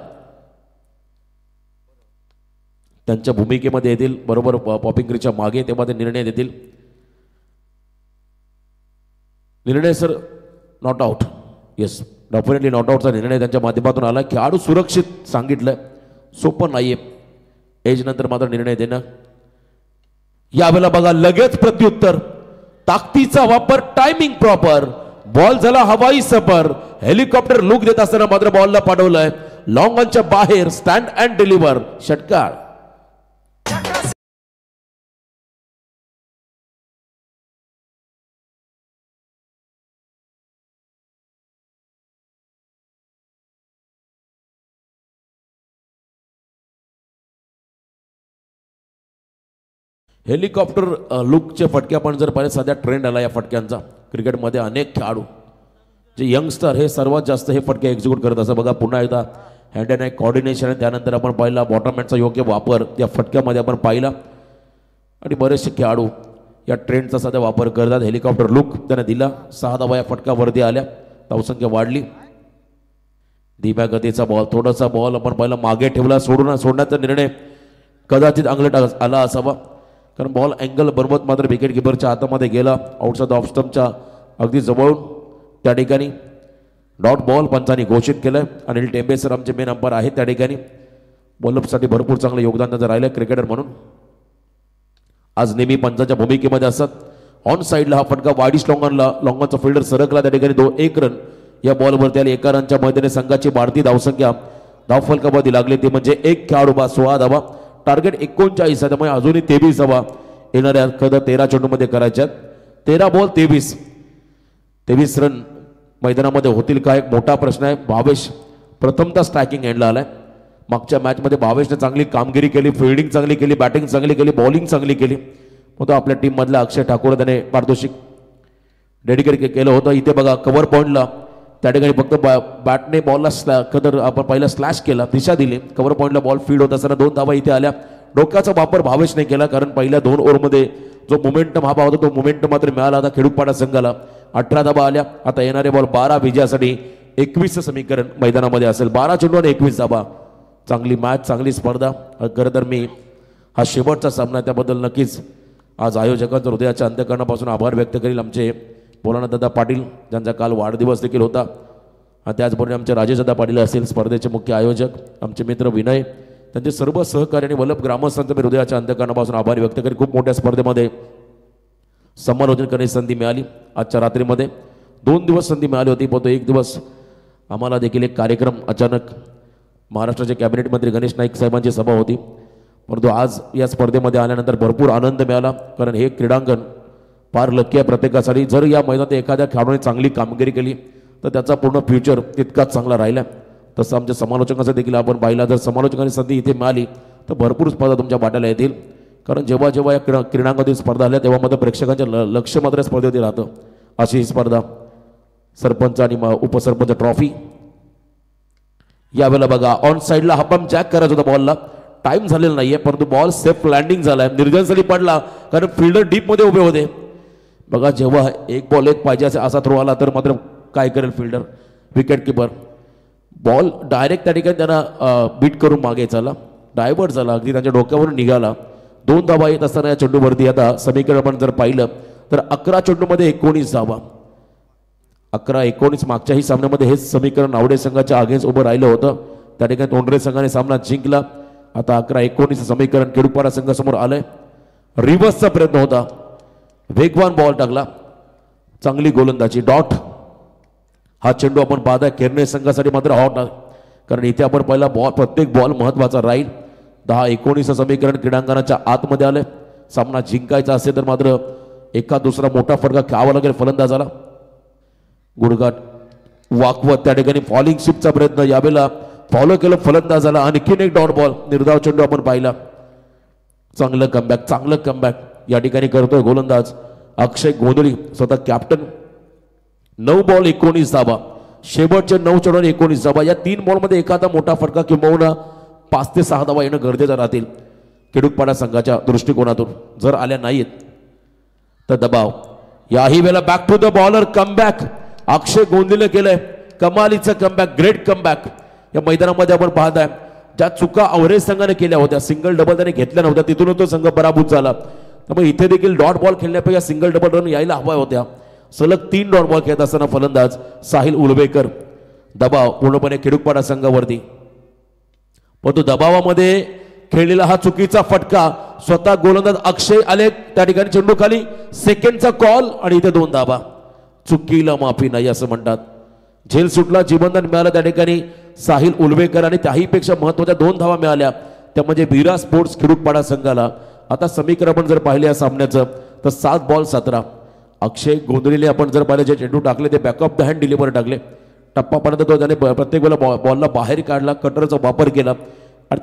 Speaker 4: त्यांच्या भूमिकेमध्ये येतील बरोबर पॉपिंग क्रीजच्या मागे, तेव्हा ते निर्णय देतील. निर्णय sir not out, yes definitely not आउटचा निर्णय त्यांच्या माध्यमातून आला. खेळाडू सुरक्षित सांगितलंय, सोपं नाहीये एज नंतर मात्र निर्णय देणं. यावेळेला बघा लगेच प्रत्युत्तर, ताकदीचा वापर, टायमिंग प्रॉपर, बॉल झाला हवाई सफर, हेलिकॉप्टर लुक देत असताना मात्र बॉलला पाठवलंय लॉंग ऑनच्या बाहेर, स्टँड अँड डिलिव्हर, षटकार. हेलिकॉप्टर लुकचे फटके आपण जर पाहिले, सध्या ट्रेंड आला या फटक्यांचा क्रिकेटमध्ये. अनेक खेळाडू जे यंगस्टर हे सर्वात जास्त हे फटके एक्झिक्यूट करत असं बघा. पुन्हा एकदा हँड अँड आय कॉर्डिनेशन आणि त्यानंतर आपण पाहिला बॉटम हँडचा योग्य वापर या फटक्यामध्ये आपण पाहिला आणि बरेचसे खेळाडू या ट्रेंडचा सध्या वापर करतात. हेलिकॉप्टर लुक त्याने दिला, 6 धावा या फटकावरती आल्या, धावसंख्या वाढली. धीम्या गतीचा बॉल, थोडासा बॉल आपण पाहिला मागे ठेवला, सोडण्याचा निर्णय कदाचित अंगलट आला असावा, कारण बॉल अँगल बनवत मात्र विकेट किपरच्या हातामध्ये गेला, आउटसाइड ऑफ स्टंपच्या अगदी जवळून. त्या ठिकाणी डॉट बॉल पंचांनी घोषित केलं. अनिल टेंबे सर आमचे मेन अंपायर आहेत त्या ठिकाणी. बॉलअपसाठी भरपूर चांगलं योगदान त्यांचं राहिलं क्रिकेटर म्हणून. आज नेहमी पंचांच्या भूमिकेमध्ये असतात. ऑन साईडला हा फटका वाईडिश लॉंगॉनचा फिल्डर सरकला, त्या ठिकाणी 1 रन या बॉलवरती आले. 1 रनच्या मदतीने संघाची वाढती धावसंख्या धावफलकामध्ये लागली, ते म्हणजे 1 खेळाडू बा 16 धावा, टार्गेट 39 आहे, त्यामुळे अजूनही 23 धावा येणाऱ्या 13 चेंडूमध्ये करायच्यात. 13 बॉल 23 रन मैदानामध्ये होतील का, एक मोठा प्रश्न आहे. भावेश प्रथमतः स्ट्रायकिंग एंडला आलाय. मागच्या मॅचमध्ये भावेशने चांगली कामगिरी केली, फिल्डिंग चांगली केली, बॅटिंग चांगली केली, बॉलिंग चांगली केली. मग तो आपल्या टीममधला अक्षय ठाकूर त्याने पारितोषिक डेडिकेट केलं होतं. इथे बघा कव्हर पॉईंटला त्या ठिकाणी फक्त बॅटने बॉलला कदर आपण पहिला स्लॅश केला, दिशा दिली. कव्हर पॉईंटला बॉल फील्ड होत असताना 2 धावा इथे आल्या. डोक्याचा वापर भावेशने केला, कारण पहिल्या 2 ओव्हरमध्ये जो मोमेंटम हवा होता तो मोमेंटम मात्र मिळाला. आता खेडूपाडा संघाला 18 धावा आल्या. आता येणारे बॉल 12 विजयासाठी 21चं समीकरण मैदानामध्ये असेल. 12 चेंडू आणि 21 धावा. चांगली मॅच, चांगली स्पर्धा. खरं तर मी हा शेवटचा सामना, त्याबद्दल नक्कीच आज आयोजकांचा हृदयाच्या अंतःकरणापासून आभार व्यक्त करील. आमचे भोलानाथदादा पाटील ज्यांचा काल वाढदिवस देखील होता, आणि त्याचबरोबर आमचे राजेशदादा पाटील असतील स्पर्धेचे मुख्य आयोजक, आमचे मित्र विनय, त्यांचे सर्व सहकारी आणि वल्लभ ग्रामस्थांचा मी हृदयाच्या अंतःकरणापासून आभार व्यक्त करील. खूप मोठ्या स्पर्धेमध्ये समालोचन करण्याची संधी मिळाली. आजच्या रात्रीमध्ये 2 दिवस संधी मिळाली होती, पण 1 दिवस आम्हाला देखील एक कार्यक्रम अचानक महाराष्ट्राचे कॅबिनेट मंत्री गणेश नाईक साहेबांची सभा होती. परंतु आज या स्पर्धेमध्ये आल्यानंतर भरपूर आनंद मिळाला, कारण हे क्रीडांगण फार लकी आहे प्रत्येकासाठी. जर या मैदानात एखाद्या खेळाडूने चांगली कामगिरी केली तर त्याचा पूर्ण फ्युचर तितकाच चांगला राहिला. तसं आमच्या समालोचकांचं देखील आपण पाहिला. जर समालोचकांनी संधी इथे मिळाली तर भरपूर स्पर्धा तुमच्या वाट्याला येतील, कारण जेव्हा जेव्हा या क्रीडांगणातील स्पर्धा आल्या तेव्हा मात्र प्रेक्षकांच्या लक्ष मात्र स्पर्धेवरती राहतं. अशी ही स्पर्धा सरपंच आणि उपसरपंच ट्रॉफी. यावेळेला बघा ऑन साईडला हा पंप जॅक करायचा होता, बॉलला टाइम झालेला नाहीये, परंतु बॉल सेफ लँडिंग झालाय. निर्जनसाठी पडला कारण फिल्डर डीप मध्ये उभे होते. बघा जेव्हा 1 बॉल 1 पाहिजे असा थ्रो आला तर मात्र काय करेल fielder, wicket keeper. Ball direct त्या ठिकाणी त्यांना बीट करून मागे चाला, डायव्हर्ट झाला, अगदी त्यांच्या डोक्यावरून निघाला. 2 धावा येत असताना या चेंडूवरती आता समीकरण आपण जर पाहिलं तर 11 चेंडूमध्ये 19 धावा. 11-19 मागच्याही सामन्यामध्ये हेच समीकरण नावडे संघाच्या अगेन्स्ट उभं राहिलं होतं. त्या ठिकाणी तोंडरे संघाने सामना जिंकला. आता 11-19 समीकरण केडूपाडा संघासमोर आलंय. रिव्हर्सचा प्रयत्न होता, वेगवान बॉल टाकला, चांगली गोलंदाजी, डॉट. हा चेंडू आपण पाहताय केरने संघासाठी मात्र हॉट आहे, कारण इथे आपण पहिला बॉल, प्रत्येक बॉल महत्वाचा राहील. 10-19 समीकरण क्रीडांगणाच्या आतमध्ये आले. सामना जिंकायचा असेल तर मात्र एका दुसरा मोठा फटका खेळावा लागेल फलंदाजाला. गुडघाट वाकवत त्या ठिकाणी फॉलिंग शिपचा प्रयत्न, यावेळेला फॉलो केलं फलंदाजाला. आणखीन एक डॉट बॉल, निर्धाव चेंडू आपण पाहिला. चांगलं कमबॅक या ठिकाणी करतोय गोलंदाज अक्षय गोंधळी, स्वतः कॅप्टन. 9 बॉल 19 धाबा, शेवटचे 9 चेंडूवर 19 धाबा. या 3 बॉलमध्ये एखादा मोठा फटका किंबहुना 5 ते 6 धाबा येणं गरजेचं राहतील केडूपाडा संघाच्या दृष्टिकोनातून. जर आल्या नाहीत तर दबाव. याही वेळेला back to the bowler, comeback Akshay गोंधळीने केलंय. कमालीचं कमबॅक, ग्रेट कमबॅक. या मैदानामध्ये आपण पाहताय ज्या चुका अवरेज संघाने केल्या होत्या, सिंगल डबल त्याने घेतल्या नव्हत्या, तिथून तो संघ पराभूत झाला. त्यामुळे इथे देखील डॉट बॉल खेळण्यापेक्षा सिंगल डबल रन यायला हव्या होत्या. सलग 3 डॉट बॉल खेळत असताना फलंदाज साहिल उलवेकर. दबाव पूर्णपणे केडूपाडा संघावरती, पण तो दबावामध्ये खेळलेला हा चुकीचा फटका. स्वतः गोलंदाज अक्षय आले त्या ठिकाणी, चेंडू खाली, सेकंडचा कॉल आणि इथे 2 धाबा. चुकीला माफी नाही असं म्हणतात. झेल सुटला, जीवनदान मिळालं त्या ठिकाणी साहिल उलवेकर, आणि त्याहीपेक्षा महत्वाच्या 2 धावा मिळाल्या, त्या म्हणजे वीरा स्पोर्ट्स केडूपाडा संघाला. आता समीकरण आपण जर पाहिले या सामन्याचं तर 7 बॉल 17. अक्षय गोंधळीने आपण जर पाहिले जे चेंडू टाकले ते बॅकअप द हँड डिलिव्हर टाकले. टप्पापर्यंत तो त्याने प्रत्येक वेळेला बॉलला बाहेर काढला, कटरचा वापर केला, आणि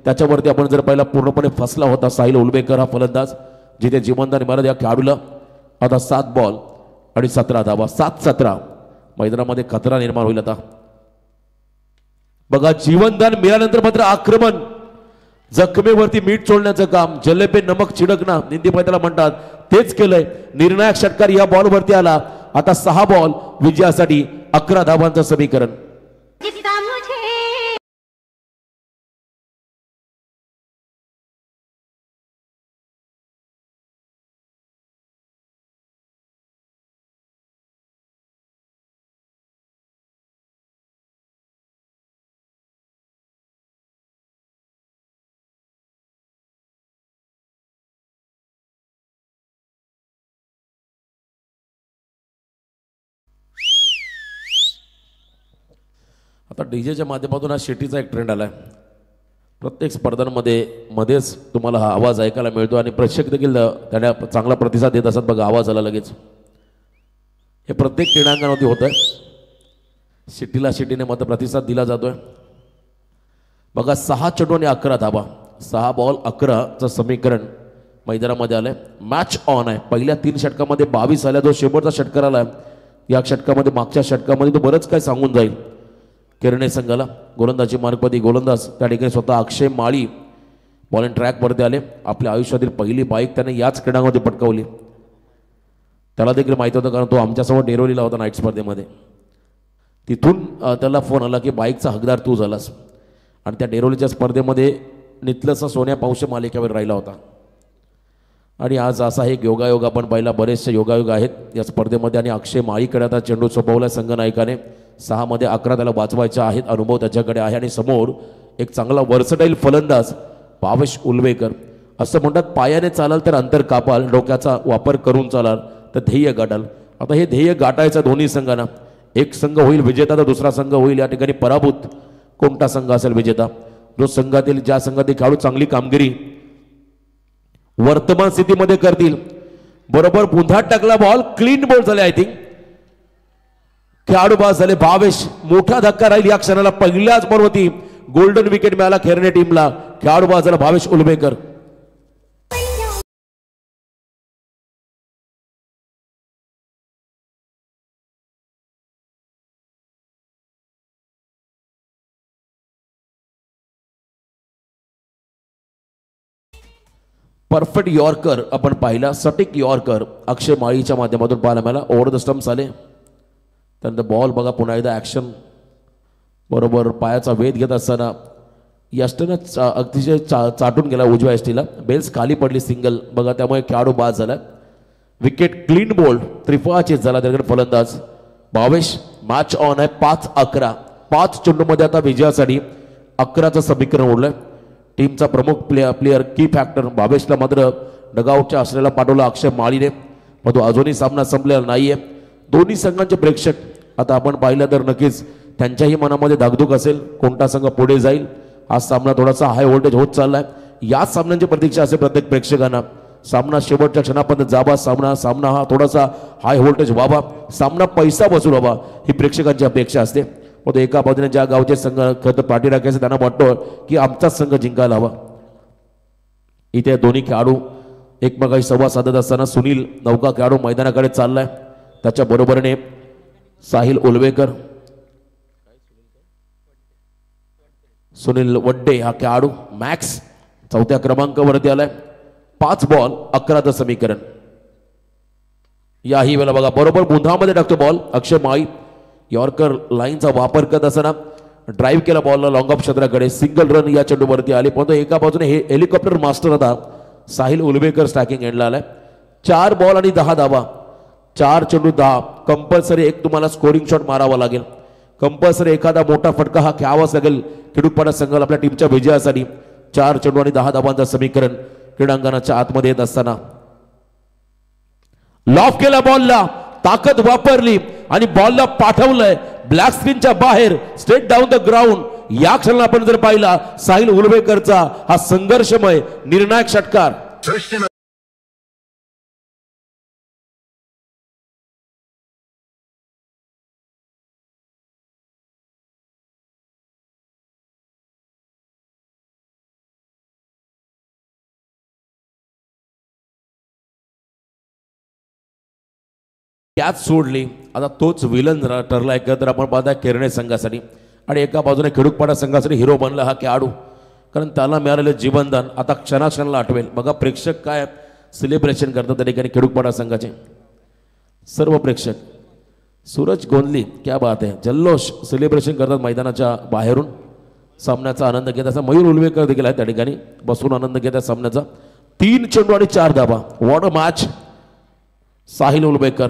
Speaker 4: त्याच्यावरती आपण जर पाहिला पूर्णपणे फसला होता साहिल उलवेकर हा फलंदाज, जिथे जीवनदान मिळालं या खेळाडूला. आता 7 बॉल आणि 17 धावा, 7-17. मैदानामध्ये खतरा निर्माण होईल. आता बघा, जीवनदान मिळाल्यानंतर मात्र आक्रमण, जखमेवरती मीठ चोळण्याचं काम, जले पे नमक छिडकणं हिंदी त्याला म्हणतात, तेच केलंय. निर्णायक षटकार या बॉलवरती आला. आता 6 बॉल विजयासाठी 11 धावांचं समीकरण. आता डीजेच्या माध्यमातून हा शेतीचा एक ट्रेंड आलाय. प्रत्येक स्पर्धांमध्ये मध्येच तुम्हाला हा आवाज ऐकायला मिळतो, आणि प्रेक्षक देखील त्याला चांगला प्रतिसाद देत असतात. बघा, आवाज आला लगेच. हे प्रत्येक क्रीडांगणावरती होत आहे. शिटीने मात्र प्रतिसाद दिला जातोय. बघा, 6 चेंडू आणि 11 धाबा, 6 बॉल 11चं समीकरण मैदानामध्ये आलंय. मॅच ऑन आहे. पहिल्या 3 षटकामध्ये 22 आल्या. जो शेवटचा षटकार आला या षटकामध्ये, मागच्या षटकामध्ये तो बरंच काय सांगून जाईल केरणे संघाला. गोलंदाजी मार्गपती गोलंदाज त्या ठिकाणी स्वतः अक्षय माळी बॉलिंग ट्रॅकवरती आले. आपल्या आयुष्यातील पहिली बाईक त्याने याच क्रीडांमध्ये पटकावली. त्याला देखील माहिती होतं, कारण तो आमच्यासोबत डेरोलीला होता नाईट स्पर्धेमध्ये. तिथून त्याला फोन आला की बाईकचा हकदार तू झालास, आणि त्या डेरोलीच्या स्पर्धेमध्ये नितलसा सोन्या पावशे मालिकेवर राहिला होता. आणि आज असा एक योगायोग आपण पाहिला. बरेचसे योगायोग आहेत या स्पर्धेमध्ये, आणि अक्षय माळीकडे आता चेंडू सोपवला संघनायकाने. 6 मध्ये 11 त्याला वाचवायचे आहेत. अनुभव त्याच्याकडे आहे, आणि समोर एक चांगला वर्सटाईल फलंदाज भावेश उलवेकर. असं म्हणतात, पायाने चालाल तर अंतर कापाल, डोक्याचा वापर करून चालाल तर ध्येय गाठाल. आता हे ध्येय गाठायचं दोन्ही संघांना. एक संघ होईल विजेता तर दुसरा संघ होईल या ठिकाणी पराभूत. कोणता संघ असेल विजेता? जो संघातील, ज्या संघातील खेळाडू चांगली कामगिरी वर्तमान स्थितीमध्ये करतील. बरोबर पुन्हा टाकला बॉल, क्लीन बॉल झाले. आय थिंक खेळाडू बाद झाले. भावेश, मोठा धक्का राहील या क्षणाला. पहिल्याच बॉलवरती गोल्डन विकेट मिळाला खेरणे टीमला. खेळाडू बाद झाला भावेश उलवेकर. परफेक्ट यॉर्कर आपण पाहिला, सटीक यॉर्कर अक्षय माळीच्या माध्यमातून पाहायला मिळाला. ओव्हर द स्टंप्स आले. त्यानंतर बॉल बघा, पुन्हा एकदा ॲक्शन. बरोबर पायाचा वेध घेत असताना यष्टीनं अतिशय चाटून गेला उजव्या यष्टीला. बेल्स खाली पडली, सिंगल बघा, त्यामुळे खेळाडू बाद झाला. विकेट क्लीन बोल्ड, त्रिफळा चेस झाला. त्याकडे फलंदाज भावेश मॅच ऑन आहे 5-11. 5 चेंडूमध्ये आता विजयासाठी 11चं समीकरण उडलंय. टीमचा प्रमुख प्लेयर की फॅक्टर भावेशला मात्र डगआउटच्या आश्रयाला पाठवला अक्षय माळीने, पण तो अजूनही सामना संपलेला नाहीये. दोन्ही संघांचे प्रेक्षक आता आपण पाहिलं तर नक्कीच त्यांच्याही मनामध्ये धाकधूक असेल कोणता संघ पुढे जाईल. हा सामना थोडासा हाय व्होल्टेज होत चाललाय. याच सामन्यांची प्रतीक्षा असेल प्रत्येक प्रेक्षकांना. सामना शेवटच्या क्षणापर्यंत जावा, सामना हा थोडासा हाय व्होल्टेज व्हावा, सामना पैसा वसूल व्हावा ही प्रेक्षकांची अपेक्षा असते. पण एका बाजूने ज्या गावचे संघ खरं पाठी राखायचे त्यांना वाटतं की आमचाच संघ जिंकायला हवा. इथे दोन्ही खेळाडू एकमेकांशी संवाद साधत असताना सुनील नौका खेळाडू मैदानाकडे चाललाय. त्याच्या बरोबरीने साहिल उलवेकर, सुनील वड्डे हा खेळाडू मॅक्स 4थ्या क्रमांकावरती आलाय. 5 बॉल 11चं समीकरण. याही वेळेला बघा बरोबर बुंधामध्ये टाकतो बॉल अक्षय माळी. यॉर्कर लाईनचा वापर करत असताना ड्राईव्ह केला बॉलला लॉंग ऑफ क्षेत्राकडे. सिंगल रन या चेंडूवरती आले, पण एका बाजूने हे हेलिकॉप्टर मास्टर आता साहिल उलवेकर स्टॅकिंग एंडला आलाय. 4 बॉल आणि 10 धावा. 4 चेंडू 10. कंपल्सरी एक तुम्हाला स्कोरिंग शॉट मारावा लागेल. कंपल्सरी एखादा मोठा फटका हा खेळावाच लागेल खिडूकपाडा संघाला आपल्या टीमच्या विजयासाठी. 4 चेंडू आणि 10 धावांचं समीकरण क्रीडांगणाच्या आतमध्ये येत असताना लॉफ केला बॉलला, ताकद वापरली आणि बॉलला पाठवलंय ब्लॅक स्क्रीनच्या बाहेर स्ट्रेट डाऊन द ग्राउंड. या क्षणाला आपण जर पाहिला साहिल उलवेकरचा हा संघर्षमय निर्णायक षटकार. कॅच सोडली, आता तोच विलन ठरलाय का तर आपण पाहता केरणे संघासाठी. आणि एका बाजूने खिडूकपाडा संघासाठी हिरो बनला हा खेळाडू, कारण त्याला मिळालेलं जीवनदान आता क्षणाक्षणाला आठवेल. बघा प्रेक्षक काय सेलिब्रेशन करतात त्या ठिकाणी खिडूकपाडा संघाचे सर्व प्रेक्षक. सूरज गोंदली क्या बात आहे, जल्लोष सेलिब्रेशन करतात मैदानाच्या बाहेरून. सामन्याचा आनंद घेत असा मयूर उलवेकर देखील आहे त्या ठिकाणी बसून आनंद घेत आहे सामन्याचा. 3 चेंडू आणि 4 धावा. What a match. Sahil Ulwekar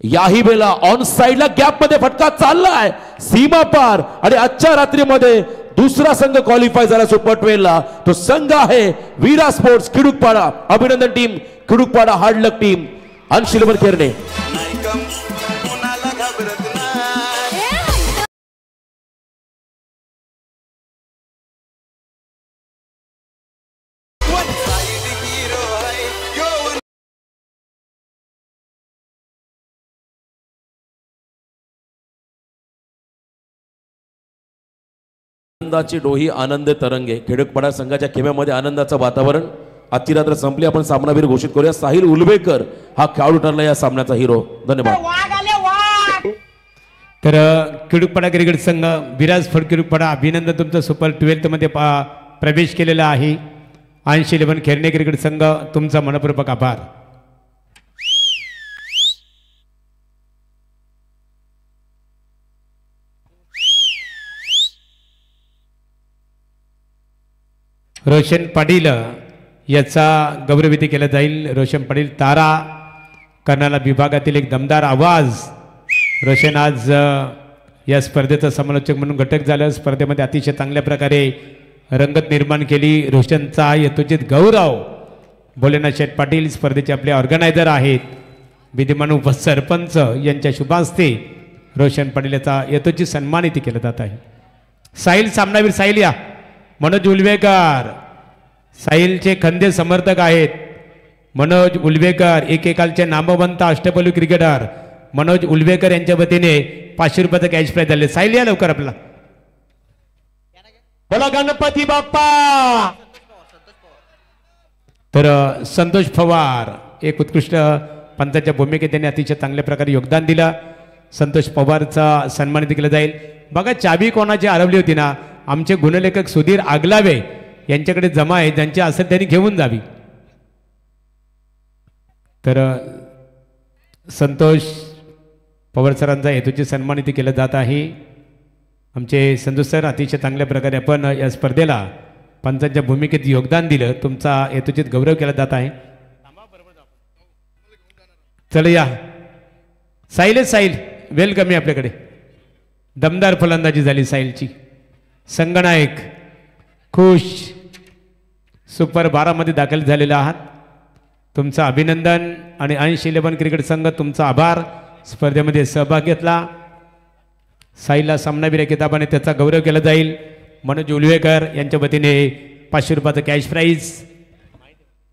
Speaker 4: याही वेळेला ऑन साइडला गॅप मध्ये फटका चाललाय सीमा पार. आणि आजच्या रात्रीमध्ये दुसरा संघ क्वालिफाय झाला सुपर 12ला. तो संघ आहे वीरा स्पोर्ट्स खिडूकपाडा. अभिनंदन टीम खिडूकपाडा, हार्ड लक टीम. अंशिलवर केरणे. आनंदाची डोही आनंद तरंगे. खिडूकपाडा संघाच्या खेम्यामध्ये आनंदाचं वातावरण. आजची रात्र संपली, आपण सामनावीर घोषित करूया. साहिल उलवेकर हा खेळाडू ठरला या सामन्याचा हिरो. धन्यवाद.
Speaker 1: तर खिडूकपाडा क्रिकेट संघ विराज फड खिडूकपाडा अभिनंदन, तुमचं सुपर 12 मध्ये प्रवेश केलेला आहे. 80-11 खेरणे क्रिकेट संघ तुमचा मनपूर्वक आभार. रोशन पाटील याचा गौरवविधी केला जाईल. रोशन पाटील तारा कर्नाला विभागातील एक दमदार आवाज. रोशन आज या स्पर्धेचा समालोचक म्हणून घटक झालं. स्पर्धेमध्ये अतिशय चांगल्या प्रकारे रंगत निर्माण केली. रोशनचा यथोचित गौरव भोलेनाथ शेठ पाटील स्पर्धेचे आपले ऑर्गनायझर आहेत, विद्यमान उपसरपंच यांच्या शुभास्ते रोशन पाटील याचा यथोचित सन्मानित केला जात आहे. साहिल सामनावीर साहिल या. मनोज उलवेकर साहिलचे खंदे समर्थक आहेत. मनोज उलवेकर एकेकालचे नामवंत अष्टपैलू क्रिकेटर मनोज उलवेकर यांच्या वतीने 500 रुपयाचं कॅश प्राइज झाले. साहिल या लवकर आपला. बोला गणपती बाप्पा. तर संतोष पवार एक उत्कृष्ट पंचाच्या भूमिकेत त्यांनी अतिशय चांगल्या प्रकारे योगदान दिलं. संतोष पवारचा सन्मानित केला जाईल. बघा चावी कोणाची हरवली होती ना, आमचे गुणलेखक सुधीर आगलावे यांच्याकडे जमा आहे, ज्यांची असेल त्यांनी घेऊन जावी. तर संतोष पवार सरांचा हेतूची सन्मानित केलं जात आहे. आमचे संतोष सर अतिशय चांगल्या प्रकारे आपण या स्पर्धेला पंचांच्या भूमिकेत योगदान दिलं, तुमचा हेतुचित गौरव केला जात आहे. चला या साहिल वेलकम आहे आपल्याकडे. दमदार फलंदाजी झाली साहिलची. संगनायक खुश सुपर 12 मध्ये दाखल झालेला आहात. तुमचं अभिनंदन आणि अंश 11 क्रिकेट संघ तुमचा आभार. स्पर्धेमध्ये सहभाग घेतला. साहिलला सामनावीर किताबाने त्याचा गौरव केला जाईल. मनोज उलवेकर यांच्या वतीने 500 रुपयाचं कॅश प्राईज.